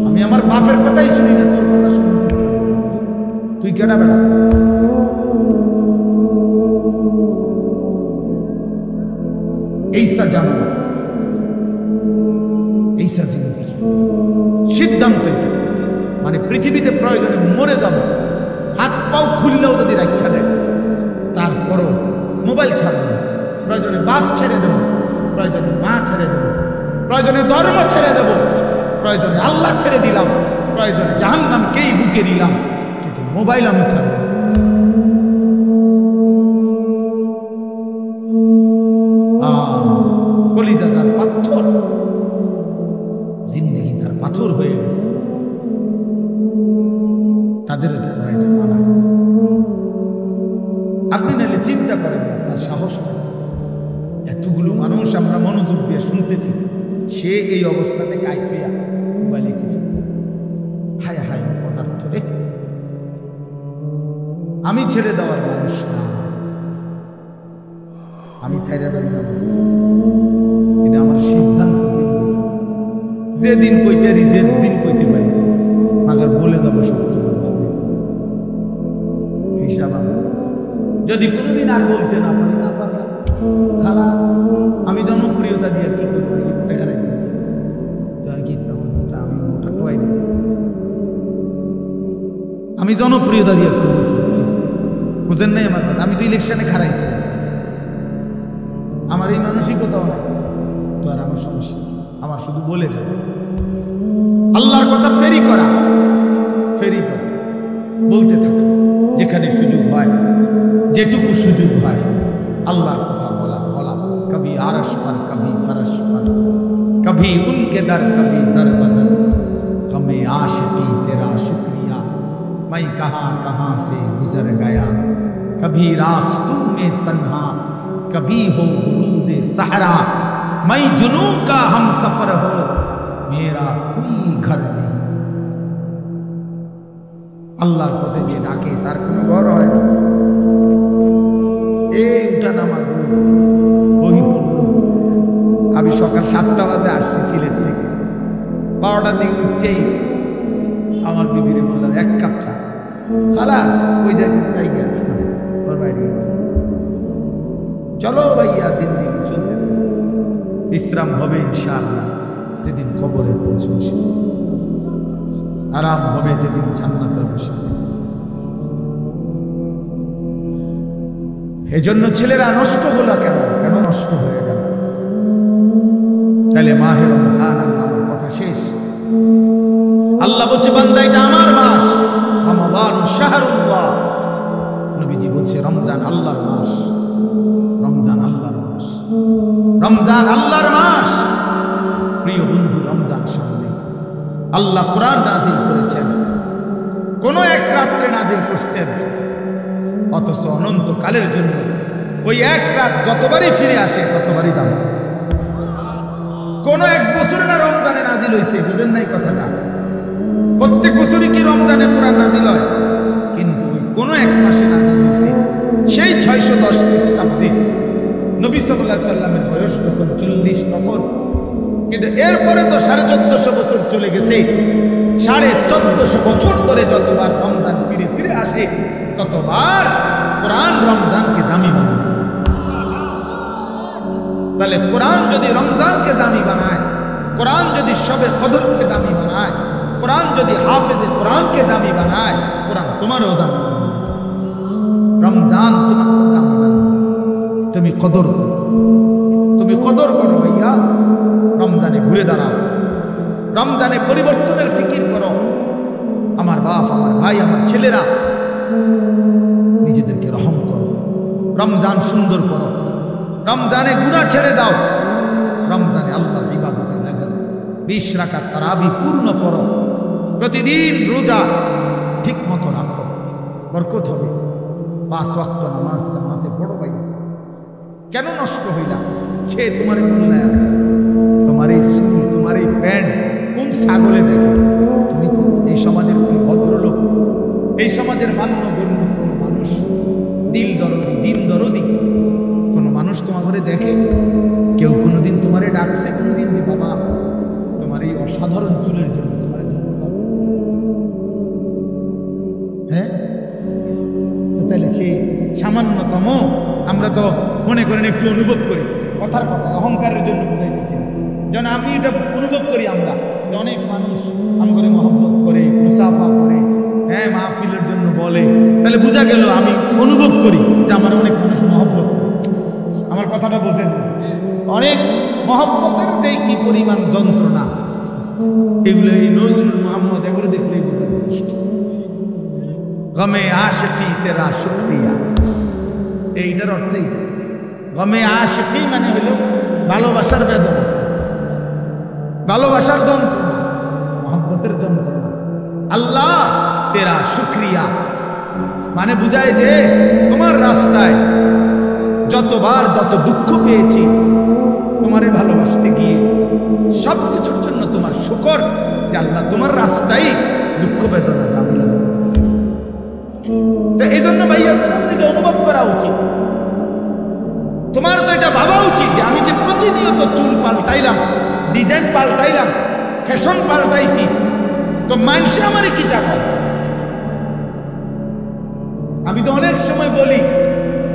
আমি আমার বাপের কথাই শুনি না, তোর কথা শুনি। তুই কেডা বেড়া? এইসা জানো, এইসা জিন্দগি, সিদ্ধান্ত এটা। মানে পৃথিবীতে প্রয়োজনে মরে যাব, হাত পাও খুললেও যদি রাখা দেয়, তারপরও মোবাইল ছাড়ব না। প্রয়োজনে বাপ ছেড়ে দেব, প্রয়োজনে মা ছেড়ে দেব, প্রয়োজনে ধর্ম ছেড়ে দেব, প্রয়োজনে আল্লাহ ছেড়ে দিলাম, প্রয়োজনে জাহান্নামকেই বুকে নিলাম, কিন্তু মোবাইল আমি ছাড়ব। কলিজা যার পাথর, জিন্দগি যার পাথর হয়ে গেছে, তাদের দ্বারা এটা মানা। আপনি নাহলে চিন্তা করেন না তার সাহসটা। এতগুলো মানুষ আমরা মনোযোগ দিয়ে শুনতেছি, সে এই অবস্থাতে কাইতুয়া মোবাইলে টিপছে। হায় হায় পদার্থ রে, আমি ছেড়ে দেওয়ার মানুষ না, আমি ছেড়ে দেওয়ার এটা আমার সিদ্ধান্ত। যেদিন কইতে পারি যেদিন কইতে পারি মাগার বলে যাবো সত্য হিসাব। যদি কোনোদিন আর বলতে না পারি, না পারলাম খালাস। আমি জনপ্রিয়তা দিয়ে কি করবো? আমি জনপ্রিয়তা দিয়ে করবো, বুঝেন নাই আমার কথা? আমি তো ইলেকশনে খারাইছি, আমার এই মানসিকতাও নাই তো। আর আমার সমস্যা, আমার শুধু বলে যাবে আল্লাহর কথা ফেরি করা, বলতে থাকা, যেখানে সুযোগ হয়, যেটুকু সুযোগ হয় আল্লাহর কথা বলা। কবি আরশ पर कभी फरश पर, कभी उनके दर कभी दर बदर, हमें आशिकी तेरा शुक्रिया, मैं कहां कहां से गुजर गया, कभी रास्तों में तन्हा, कभी हो गुरूद सहरा, मैं जुनूं का हम सफर हो, मेरा कोई घर नहीं। আল্লাহর পথে যে ডাকে তার কোনো ঘর হয় না। এই উঠা নামাজ ওই আমি সকাল 7টা বাজে আসছি সিলেট থেকে, 12টার দিকে উঠতেই আমার বিবির বললাম 1 কাপ চা, খালাস ওই জায়গায় ওর বাইরে চলো ভাইয়া, জিন্দিগি চলতে থাকবে, বিশ্রাম হবে ইনশাআল্লাহ যেদিন কবরে পৌঁছবে, আরাম হবে যেদিন জান্নাতে বসে। এজন্য ছেলেরা নষ্ট হলো কেন? কেন নষ্ট হয়ে গেল? তাহলে মাহে রমজান, আমার কথা শেষ। আল্লাহ বলছে বান্দা এটা আমার মাস, রমাদান শাহরুল্লাহ। নবীজি বলছে রমজান আল্লাহর মাস, রমজান আল্লাহর মাস, রমজান আল্লাহর মাস। প্রিয় বন্ধু, রমজান সামনে আল্লাহ কোরআন নাজিল করেছেন, কোন এক রাত্রে নাজিল করছেন, অথচ অনন্তকালের জন্য ওই এক রাত যতবারই ফিরে আসে ততবারই দাম। কোন এক বছরে না রমজানে নাজিল হয়েছে, বুঝেন নাই কথাটা? প্রত্যেক বছরই কি রমজানে কোরআন নাজিল হয়? কিন্তু ওই কোন এক মাসে নাজিল হয়েছে, সেই 610 খ্রিস্টাব্দে নবী সাল্লাল্লাহু আলাইহি সাল্লামের বয়স তখন 40 তখন। কিন্তু এরপরে তো 1450 বছর চলে গেছে। 1450 বছর ধরে যতবার রমজান ফিরে ফিরে আসে ততবার কোরআন রমজানকে দামি বানায়। তাহলে কোরআন যদি রমজানকে দামি বানায়, কোরআন যদি শবে কদরকে দামি বানায়, কোরআন যদি হাফেজে কোরআনকে দামি বানায়, কোরআন তোমারও দামি বানায়, রমজান তোমারও দামি বানায়। তুমি কদর করো ভাইয়া, রমজানে ঘুরে দাঁড়াও, রমজানে পরিবর্তনের ফিকির করো। আমার বাপ, আমার ভাই, আমার ছেলেরা, নিজেদেরকে রহম করো, রমজান সুন্দর করো, রমজানে গুনাহ ছেড়ে দাও, রমজানে আল্লাহর ইবাদতে লাগাও। 20 রাকাত তারাবি পূর্ণ পড়ো, প্রতিদিন রোজা ঠিক মতো রাখো, বরকত হবে। 5 ওয়াক্ত নামাজ জামাতে পড়ো ভাই। কেন নষ্ট হইলা? সে তোমার মূল্যায়ন, তোমার এই চুল, তোমার এই প্যান্ট কোন ছাগলে দেখো? তুমি এই সমাজের কোন ভদ্রলোক, এই সমাজের মান্যগণ্য কোন মানুষ, দিন দরদি কোন মানুষ তোমার ঘরে দেখে? কেউ কোনোদিন তোমারে ডাকছে কোনোদিন যে বাবা তোমার এই অসাধারণ চুলের জন্য তোমার ধন্যবাদ? হ্যাঁ, তো তাহলে সে সামান্যতম আমরা তো মনে করেন একটু অনুভব করি, কথার কথা অহংকারের জন্য বুঝাইতেছি না, যেন আমি এটা অনুভব করি আমরা যে অনেক মানুষ আমাকে মহব্বত করে, মুসাফা করে, হ্যাঁ মাহফিলের জন্য বলে, তাহলে বোঝা গেল আমি অনুভব করি যে আমার অনেক মানুষ মহব্বত করে। আমার কথাটা বোঝেন? অনেক মহব্বতের যে কি পরিমাণ যন্ত্রণা, এগুলো এই নজরুল মোহাম্মদ এগুলো দেখলেই বোঝা যথেষ্ট। গমে আশিকি তেরা শুকরিয়া, এইটার অর্থই গমে আশিকি মানে হলো ভালোবাসার বেদনা, ভালোবাসার যন্ত্রণা, মহব্বতের যন্ত্রণা। আল্লাহ তেরা শুকরিয়া মানে বুঝায় যে তোমার রাস্তায় যতবার যত দুঃখ পেয়েছি, তোমারে ভালোবাসতে গিয়ে সবকিছুর জন্য তোমার শুকর যে আল্লাহ তোমার রাস্তায় দুঃখ বেদনা ঝামেলা করেছে। তো এই জন্য ভাইয়া তোমার তো এটা অনুভব করা উচিত, তোমার তো এটা ভাবা উচিত যে আমি যে প্রতিনিয়ত চুল পাল্টাইলাম, ডিজাইন পাল্টাইলাম, ফ্যাশন পাল্টাইছি, তো মানুষে আমারে কি টাকা। আমি তো অনেক সময় বলি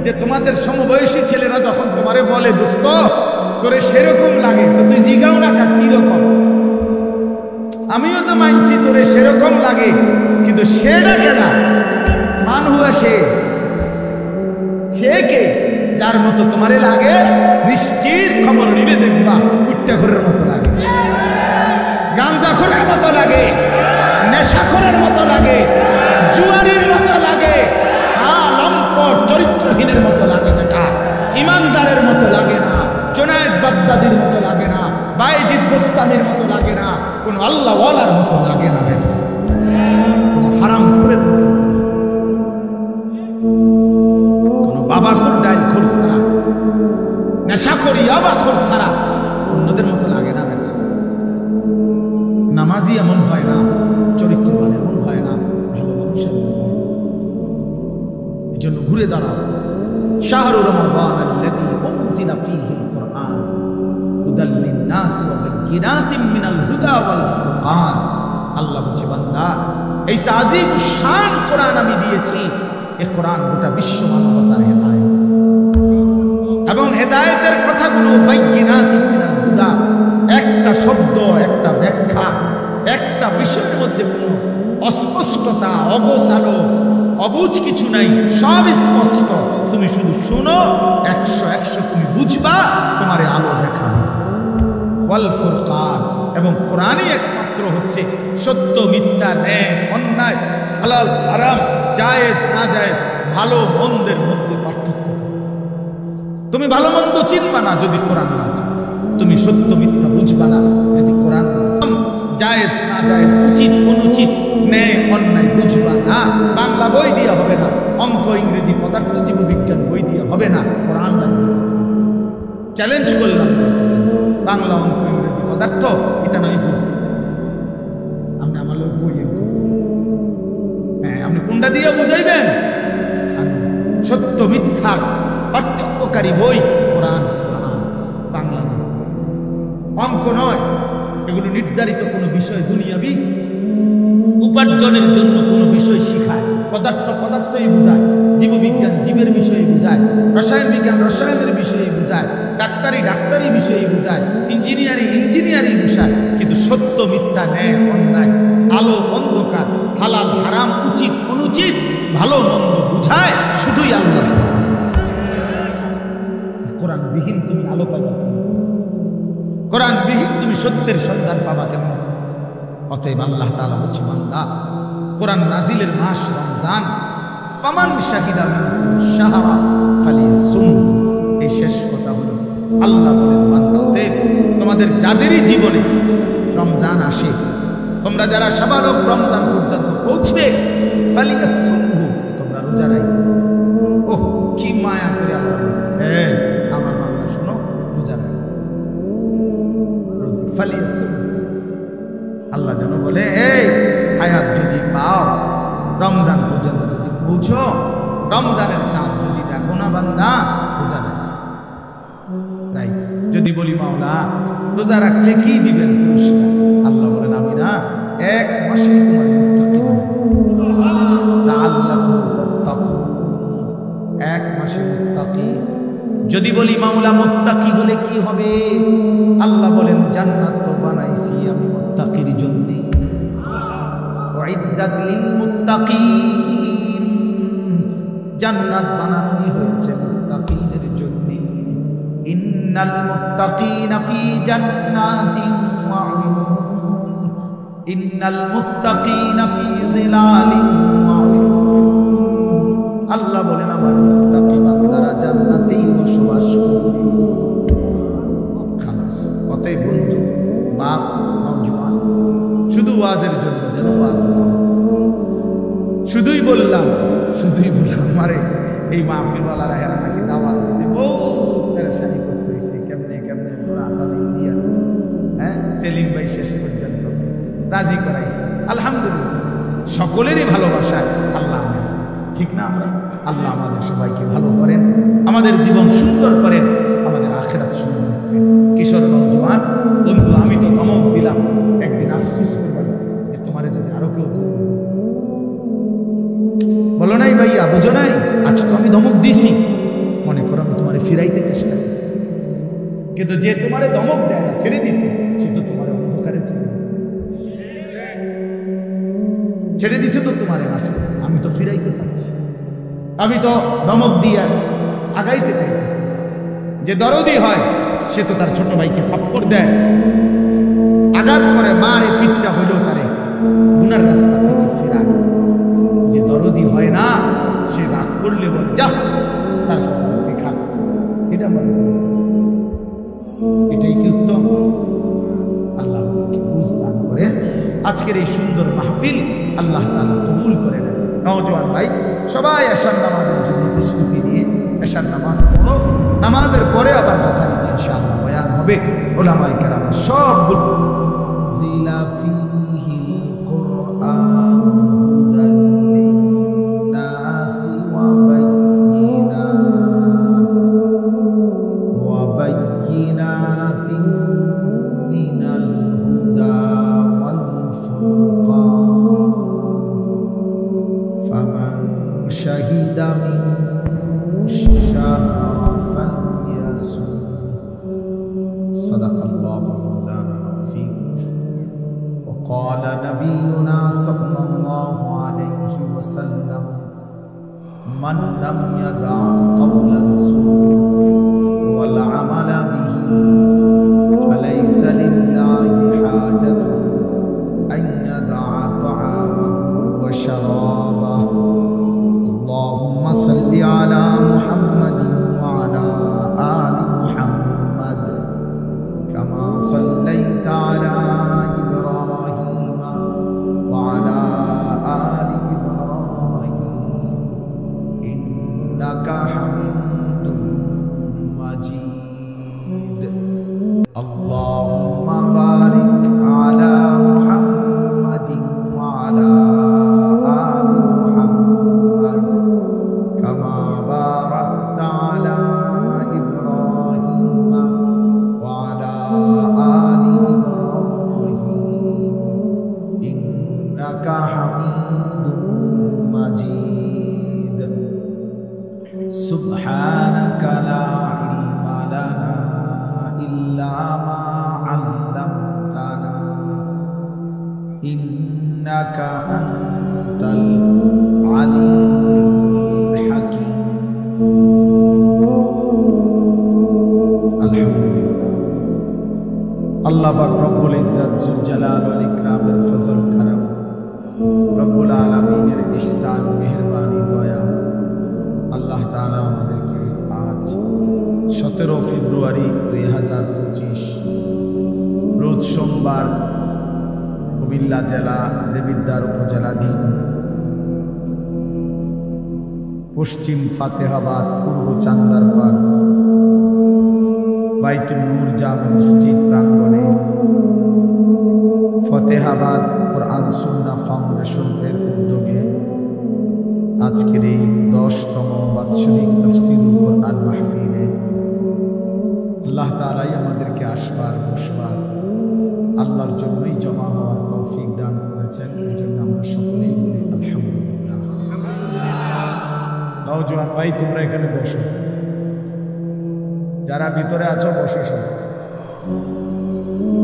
যে তোমাদের সমবয়সী ছেলেরা যখন তোমারে বলে দোস্ত তোরে সেরকম লাগে, তো তুই জিগাও না কি রকম। আমিও তো মানছি তোরে সেরকম লাগে, কিন্তু সেটা কেনা মান হুয়া সে কে যার মতো তোমারে লাগে নিশ্চিত খবর নিবে দেখবা কুট্টাখোরের মতো লাগে, গাঁজাখোরের মতো লাগে, নেশাখোরের মতো লাগে, জুয়ারির মতো লাগে, লম্পট চরিত্রহীনের মতো লাগে, বেটা ইমানদারের মতো লাগে না, জুনায়েদ বাগদাদির মতো লাগে না, বাইজিদ বুস্তামির মতো লাগে না, কোন আল্লাহ ওয়ালার মতো লাগে না, বেটা হারামখোরের মতো, কোন বাবাখোর ডাইলখোর ছাড়া, নেশাখোর ইয়াবাখোর ছাড়া অন্যদের মতো লাগে না, বেটা নামাজি এমন হয় না, চরিত্রবান এমন হয় না, ভালো মানুষ এমন হয়। এই জন্য ঘুরে দাঁড়াও। শাহরু রমাদান আল্লাযী উনজিলা ফীহিল কুরআন হুদাল লিন-নাস ওয়া বায়িনাতিন মিনাল হুদা ওয়াল ফুরকান। আল্লাহ বলছে বান্দা এই আজিমুশ শান কোরআন আমি দিয়েছি, এই কোরআন গোটা বিশ্ব মানবতার হেদায়েত এবং হেদায়েতের কথাগুলো বায়িনাতিন মিনাল হুদা, একটা শব্দ, একটা ব্যাখ্যা, একটা বিষয়ের মধ্যে কোনো অস্পষ্টতা, অগোছালো, অবুঝ কিছু নাই, সব স্পষ্ট। তুমি শুধু শুনো, 100 তুমি বুঝবা, তোমারে আলো দেখাবে। ওয়াল ফুরকান, এবং কোরআনই একমাত্র হচ্ছে সত্য মিথ্যা, ন্যায় অন্যায়, হালাল হারাম, জায়েজ না জায়েজ, ভালো মন্দের মধ্যে পার্থক্য। তুমি ভালো মন্দ চিনবা না যদি কোরআন না জানো, তুমি সত্য মিথ্যা বুঝবা না যদি কোরআন না জানো, জায়েজ না জায়েজ, উচিত অনুচিত, ন্যায় অন্যায় বুঝবা না। বাংলা বই দিয়ে হবে না, অঙ্ক ইংরেজি পদার্থ জীববিজ্ঞান বই দিয়ে হবে না, কোরআন লাগবে। চ্যালেঞ্জ করলাম, বাংলা অঙ্ক ইংরেজি পদার্থ এটা নয় ফুটছে, আপনি আমার লোক বই, হ্যাঁ আপনি কোনটা দিয়ে বুঝাইবেন? সত্য মিথ্যার পার্থক্যকারী বই কোরআন, কোরআন বাংলা না, অঙ্ক নয়। এগুলো নির্ধারিত কোনো বিষয়, দুনিয়াবি উপার্জনের জন্য কোনো বিষয় শিখায়। পদার্থ পদার্থই বুঝায়, জীববিজ্ঞান জীবের বিষয়ে বুঝায়, রসায়ন বিজ্ঞান রসায়নের বিষয়ে বুঝায়, ডাক্তারি ডাক্তারি বিষয়ে বুঝায়, ইঞ্জিনিয়ারিং ইঞ্জিনিয়ারিং বুঝায়। কিন্তু সত্য মিথ্যা, ন্যায় অন্যায়, আলো অন্ধকার, হালাল হারাম, উচিত অনুচিত, ভালো মন্দ বুঝায় শুধুই আল্লাহ। কোরআন বিহীন তুমি আলো পাবা, কোরআন বিহীন তুমি সত্যের সন্ধান পাবা কেমন? অতএব আল্লাহ তাআলা বলছে বান্দা কোরআন নাজিলের মাস রমজান, ফামান শাহিদা মিনকুম শাহরা ফালিয়াসুম। এই শেষ কথা হলো আল্লাহ বলেন বান্দা অতএব তোমাদের যাদেরই জীবনে রমজান আসে, তোমরা যারা সাবালক রমজান পর্যন্ত পৌঁছবে, ফালিয়াসুম, তোমরা রোজা রাখবে। ওহ কি মায়া করে আল্লাহ, হ্যাঁ আমার বান্দা শোনো, রোজা রাখবে, ফালিয়াসুম। আল্লাহ যেন বলে এই হায়াত যদি পাও, রমজান পর্যন্ত যদি পৌঁছো, রমজানের চাঁদ যদি দেখো না বান্দা, রোজা রাখ। যদি বলি মাওলা রোজা রাখলে কি দিবেন পুরস্কার? আল্লাহ বলেন আমি না 1 মাসে তোমার মুত্তাকি বানাবো। 1 মাসে মুত্তাকি। যদি বলি মাওলা মুত্তাকি হলে কি হবে? আল্লাহ বলেন জান্নাত তো বানাইছি আমি মুত্তাকির জন্য, উইদ্দাত লিল মুত্তাকিন, জান্নাত বানানোই হয়েছে মুত্তাকিদের জন্য। ইন্নাল মুত্তাকিনা ফি জান্নাতিন ওয়া উয়ুন, ইন্নাল মুত্তাকিনা ফি যিলালিন ওয়া উয়ুন। আল্লাহ বলেন আমার মুত্তাকি বান্দারা জান্নাতেই বসবাস করবে। খালাস। অতএব বন্ধু, বাপ, নওজোয়ান, শুধু ওয়াজের জন্য যেন ওয়াজ না, শুধুই বললাম মারে এই মাহফিলওয়ালারা হেরা নাকি দাওয়াত দিতে বহু পেরেশানি করতে হয়েছে, কেমনে কেমনে তোরা আতালি দিয়া, হ্যাঁ, সেলিম ভাই শেষ পর্যন্ত রাজি করাইছে। আলহামদুলিল্লাহ, সকলেরই ভালোবাসায় আল্লাহ আছে, ঠিক না? আমরা আল্লাহ আমাদের সবাইকে ভালো করেন, আমাদের জীবন সুন্দর করেন, আমাদের আখিরাত সুন্দর করেন। কিশোর নওজোয়ান বন্ধু, আমি তো ধমক দিলাম, একদিন আফসোস করবা যে তোমারে যদি আরো কেউ বলো নাই ভাইয়া, বুঝো নাই, আজ তো আমি ধমক দিছি, মনে করো আমি তোমারে ফিরাইতে চেষ্টা করছি, কিন্তু যে তোমারে ধমক দেয় না, ছেড়ে দিছে, সে তো তোমার অন্ধকারে ছেড়ে দিছে তো তোমারে না, আমি তো ফিরাইতে চাচ্ছি, আমি তো ধমক দিয়ে আগাইতে চাইতেছি। যে দরদি হয় সে তো তার ছোট ভাইকে থাপ্পড় দেয়, আঘাত করে, মারে, পিঠটা হইলেও তারে গুনার রাস্তা থেকে ফেরায়। যে দরদি হয় না সে রাগ করলে বলে যা তার কথা খা, যেটা মনে করে। এটাই কি উত্তম? আল্লাহ আমাদেরকে বুঝ দান করে আজকের এই সুন্দর মাহফিল আল্লাহ তাআলা কবুল করে নেন। নওজোয়ান ভাই সবাই এশার নামাজের জন্য প্রস্তুতি নিয়ে এশার নামাজ পড়ো, নামাজের পরে আবার যথারীতি ইনশাআল্লাহ বয়ান হবে। উলামায়ে কেরাম সব জিলা ফিহিল কুরআন হুদাল লিন্নাসি ওয়া বায়্যিনাতিন মিনাল হুদা ওয়াল ফুরকান ফামান শাহিদা মিনকুম শাহরা ফালইয়াসুম। সাদাকাল্লাহু মাওলানা আযীম। وقال نبينا صلى الله عليه وسلم من لم يدع قول الزور والعمل به فليس لله حاجة أن يدع طعامه وشرابه. اللهم صل على محمد وعلى آل محمد كما صليت على إبراهيم وعلى آل إبراهيم إنك حميد مجيد. اللهم بارك على محمد وعلى آل محمد كما باركت على إبراهيم وعلى آل إبراهيم إنك حميد مجيد. سبحانك لا علم لنا إلا ما علمتنا إنك أنت العليم الحكيم. আলহামদুলিল্লাহ, আল্লাহ পাক রব্বুল ইজ্জত যুল জালাল ওয়াল ইকরামের ফজল করম, রব্বুল আলামিনের ইহসান, মেহেরবানি, দয়া, আল্লাহ তাআলা আমাদেরকে আজ 17 ফেব্রুয়ারি 2025 রোজ সোমবার কুমিল্লা জেলা দেবিদ্বার উপজেলাধীন পশ্চিম ফাতেহাবাদ পূর্ব চান্দারপাড় বাইতুল নূর জামে মসজিদ প্রাঙ্গণে ফতেহাবাদ কোরআন সুন্নাহ ফাউন্ডেশন এর উদ্যোগে আজকের এই 10তম বাৎসরিক তাফসীরুল কোরআন মাহফিলে আল্লাহ তাআলাই আমাদেরকে আসবার বসবার আল্লাহর জন্যই জমা হওয়ার তৌফিক দান করেছেন। এই জন্য আমরা সকলেই বলি আলহামদুলিল্লাহ। নওজোয়ান ভাই, তোমরা এখানে বসো, যারা ভিতরে আছো বসো, সব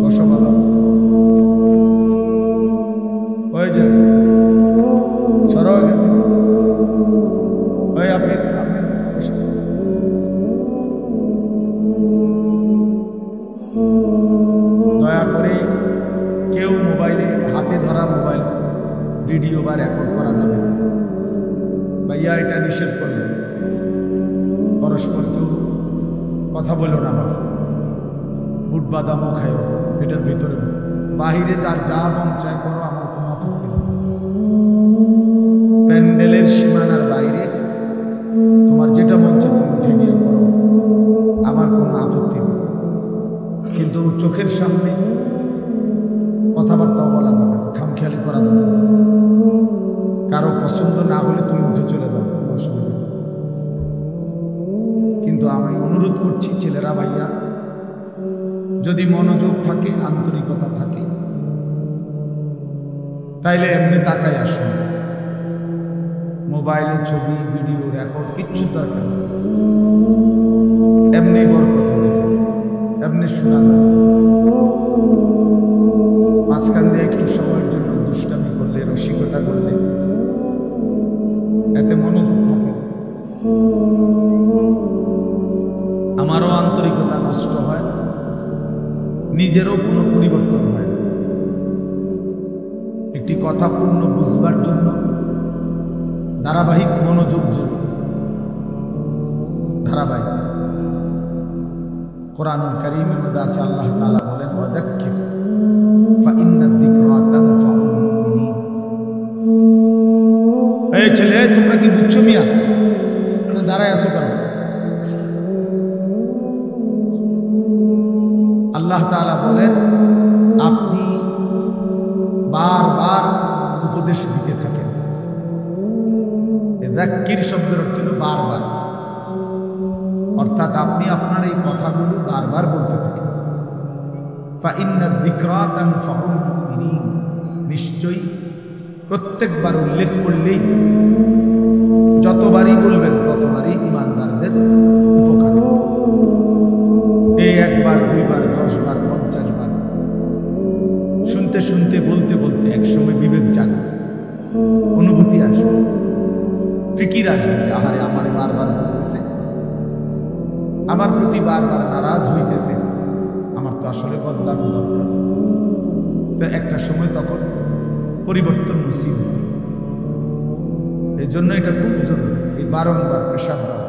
বসো বাবা, হয়ে যাবে, সরো এখান থেকে। ভাই আপনি বসো। দয়া করে কেউ মোবাইলে, হাতে ধরা মোবাইল ভিডিও বা রেকর্ড করা যাবে না। ভাইয়া এটা নিষেধ করলেন, পরস্পর কেউ কথা বলো না, আমার বুট বাদামও খায়ও এটার ভিতরে, বাহিরে যার যা মন চায় করো, আমার কোনো আপত্তি নেই। প্যান্ডেলের সীমানার বাইরে তোমার যেটা মন চায় তুমি উঠে নিয়ে করো, আমার কোনো আপত্তি নেই। কিন্তু চোখের সামনে যদি মনোযোগ থাকে, আন্তরিকতা থাকে, তাইলে এমনি তাকাই আসুন। মোবাইলে ছবি, ভিডিও রেকর্ড কিচ্ছু দরকার নেই। এমনি বরকত হবে, এমনি শোনা যাবে। মাঝখান দিয়ে একটু সময়ের জন্য দুষ্টামি করলে, রসিকতা করলে, এতে মনোযোগ থাকে। আমারও আন্তরিকতা নষ্ট হয়, নিজেরও কোনো পরিবর্তন হয় না। একটি কথা পূর্ণ বুঝবার জন্য ধারাবাহিক মনোযোগ জরুরি। ধারাবাহিক কোরআনুল কারীমের মধ্যে আছে, আল্লাহ তাআলা বলেন, ওয়াযাক্কির ফাইন্নাদ যিকরা তানফাউল মুমিনিন। এই ছেলে, তোমরা কি বুঝছো মিয়া? দাঁড়ায় আছো কেন? আল্লাহ তাআলা বলেন, আপনি বারবার উপদেশ দিতে থাকেন। যাক্কির শব্দের অর্থ হলো বারবার, অর্থাৎ আপনি আপনার এই কথাগুলো বারবার বলতে থাকেন। ফাইন্নাদ যিকরা তানফাউল মুমিনিন, নিশ্চয়ই প্রত্যেকবার উল্লেখ করলেই, যতবারই বলবেন ততবারই ঈমানদারদের উপকার। এই একবার, দুইবার, 10 বার, 50 বার শুনতে শুনতে, বলতে বলতে একসময় বিবেক জাগবে, অনুভূতি আসবে, ফিকির আসবে যে আহারে আমারে বারবার বলতেছে, আমার প্রতি বারবার নারাজ হইতেছে, আমার তো আসলে বদলানো দরকার। তো একটা সময় তখন পরিবর্তন নসিব। এই জন্য এটা খুব জরুরি, এই বারংবার প্রেসার দেওয়া।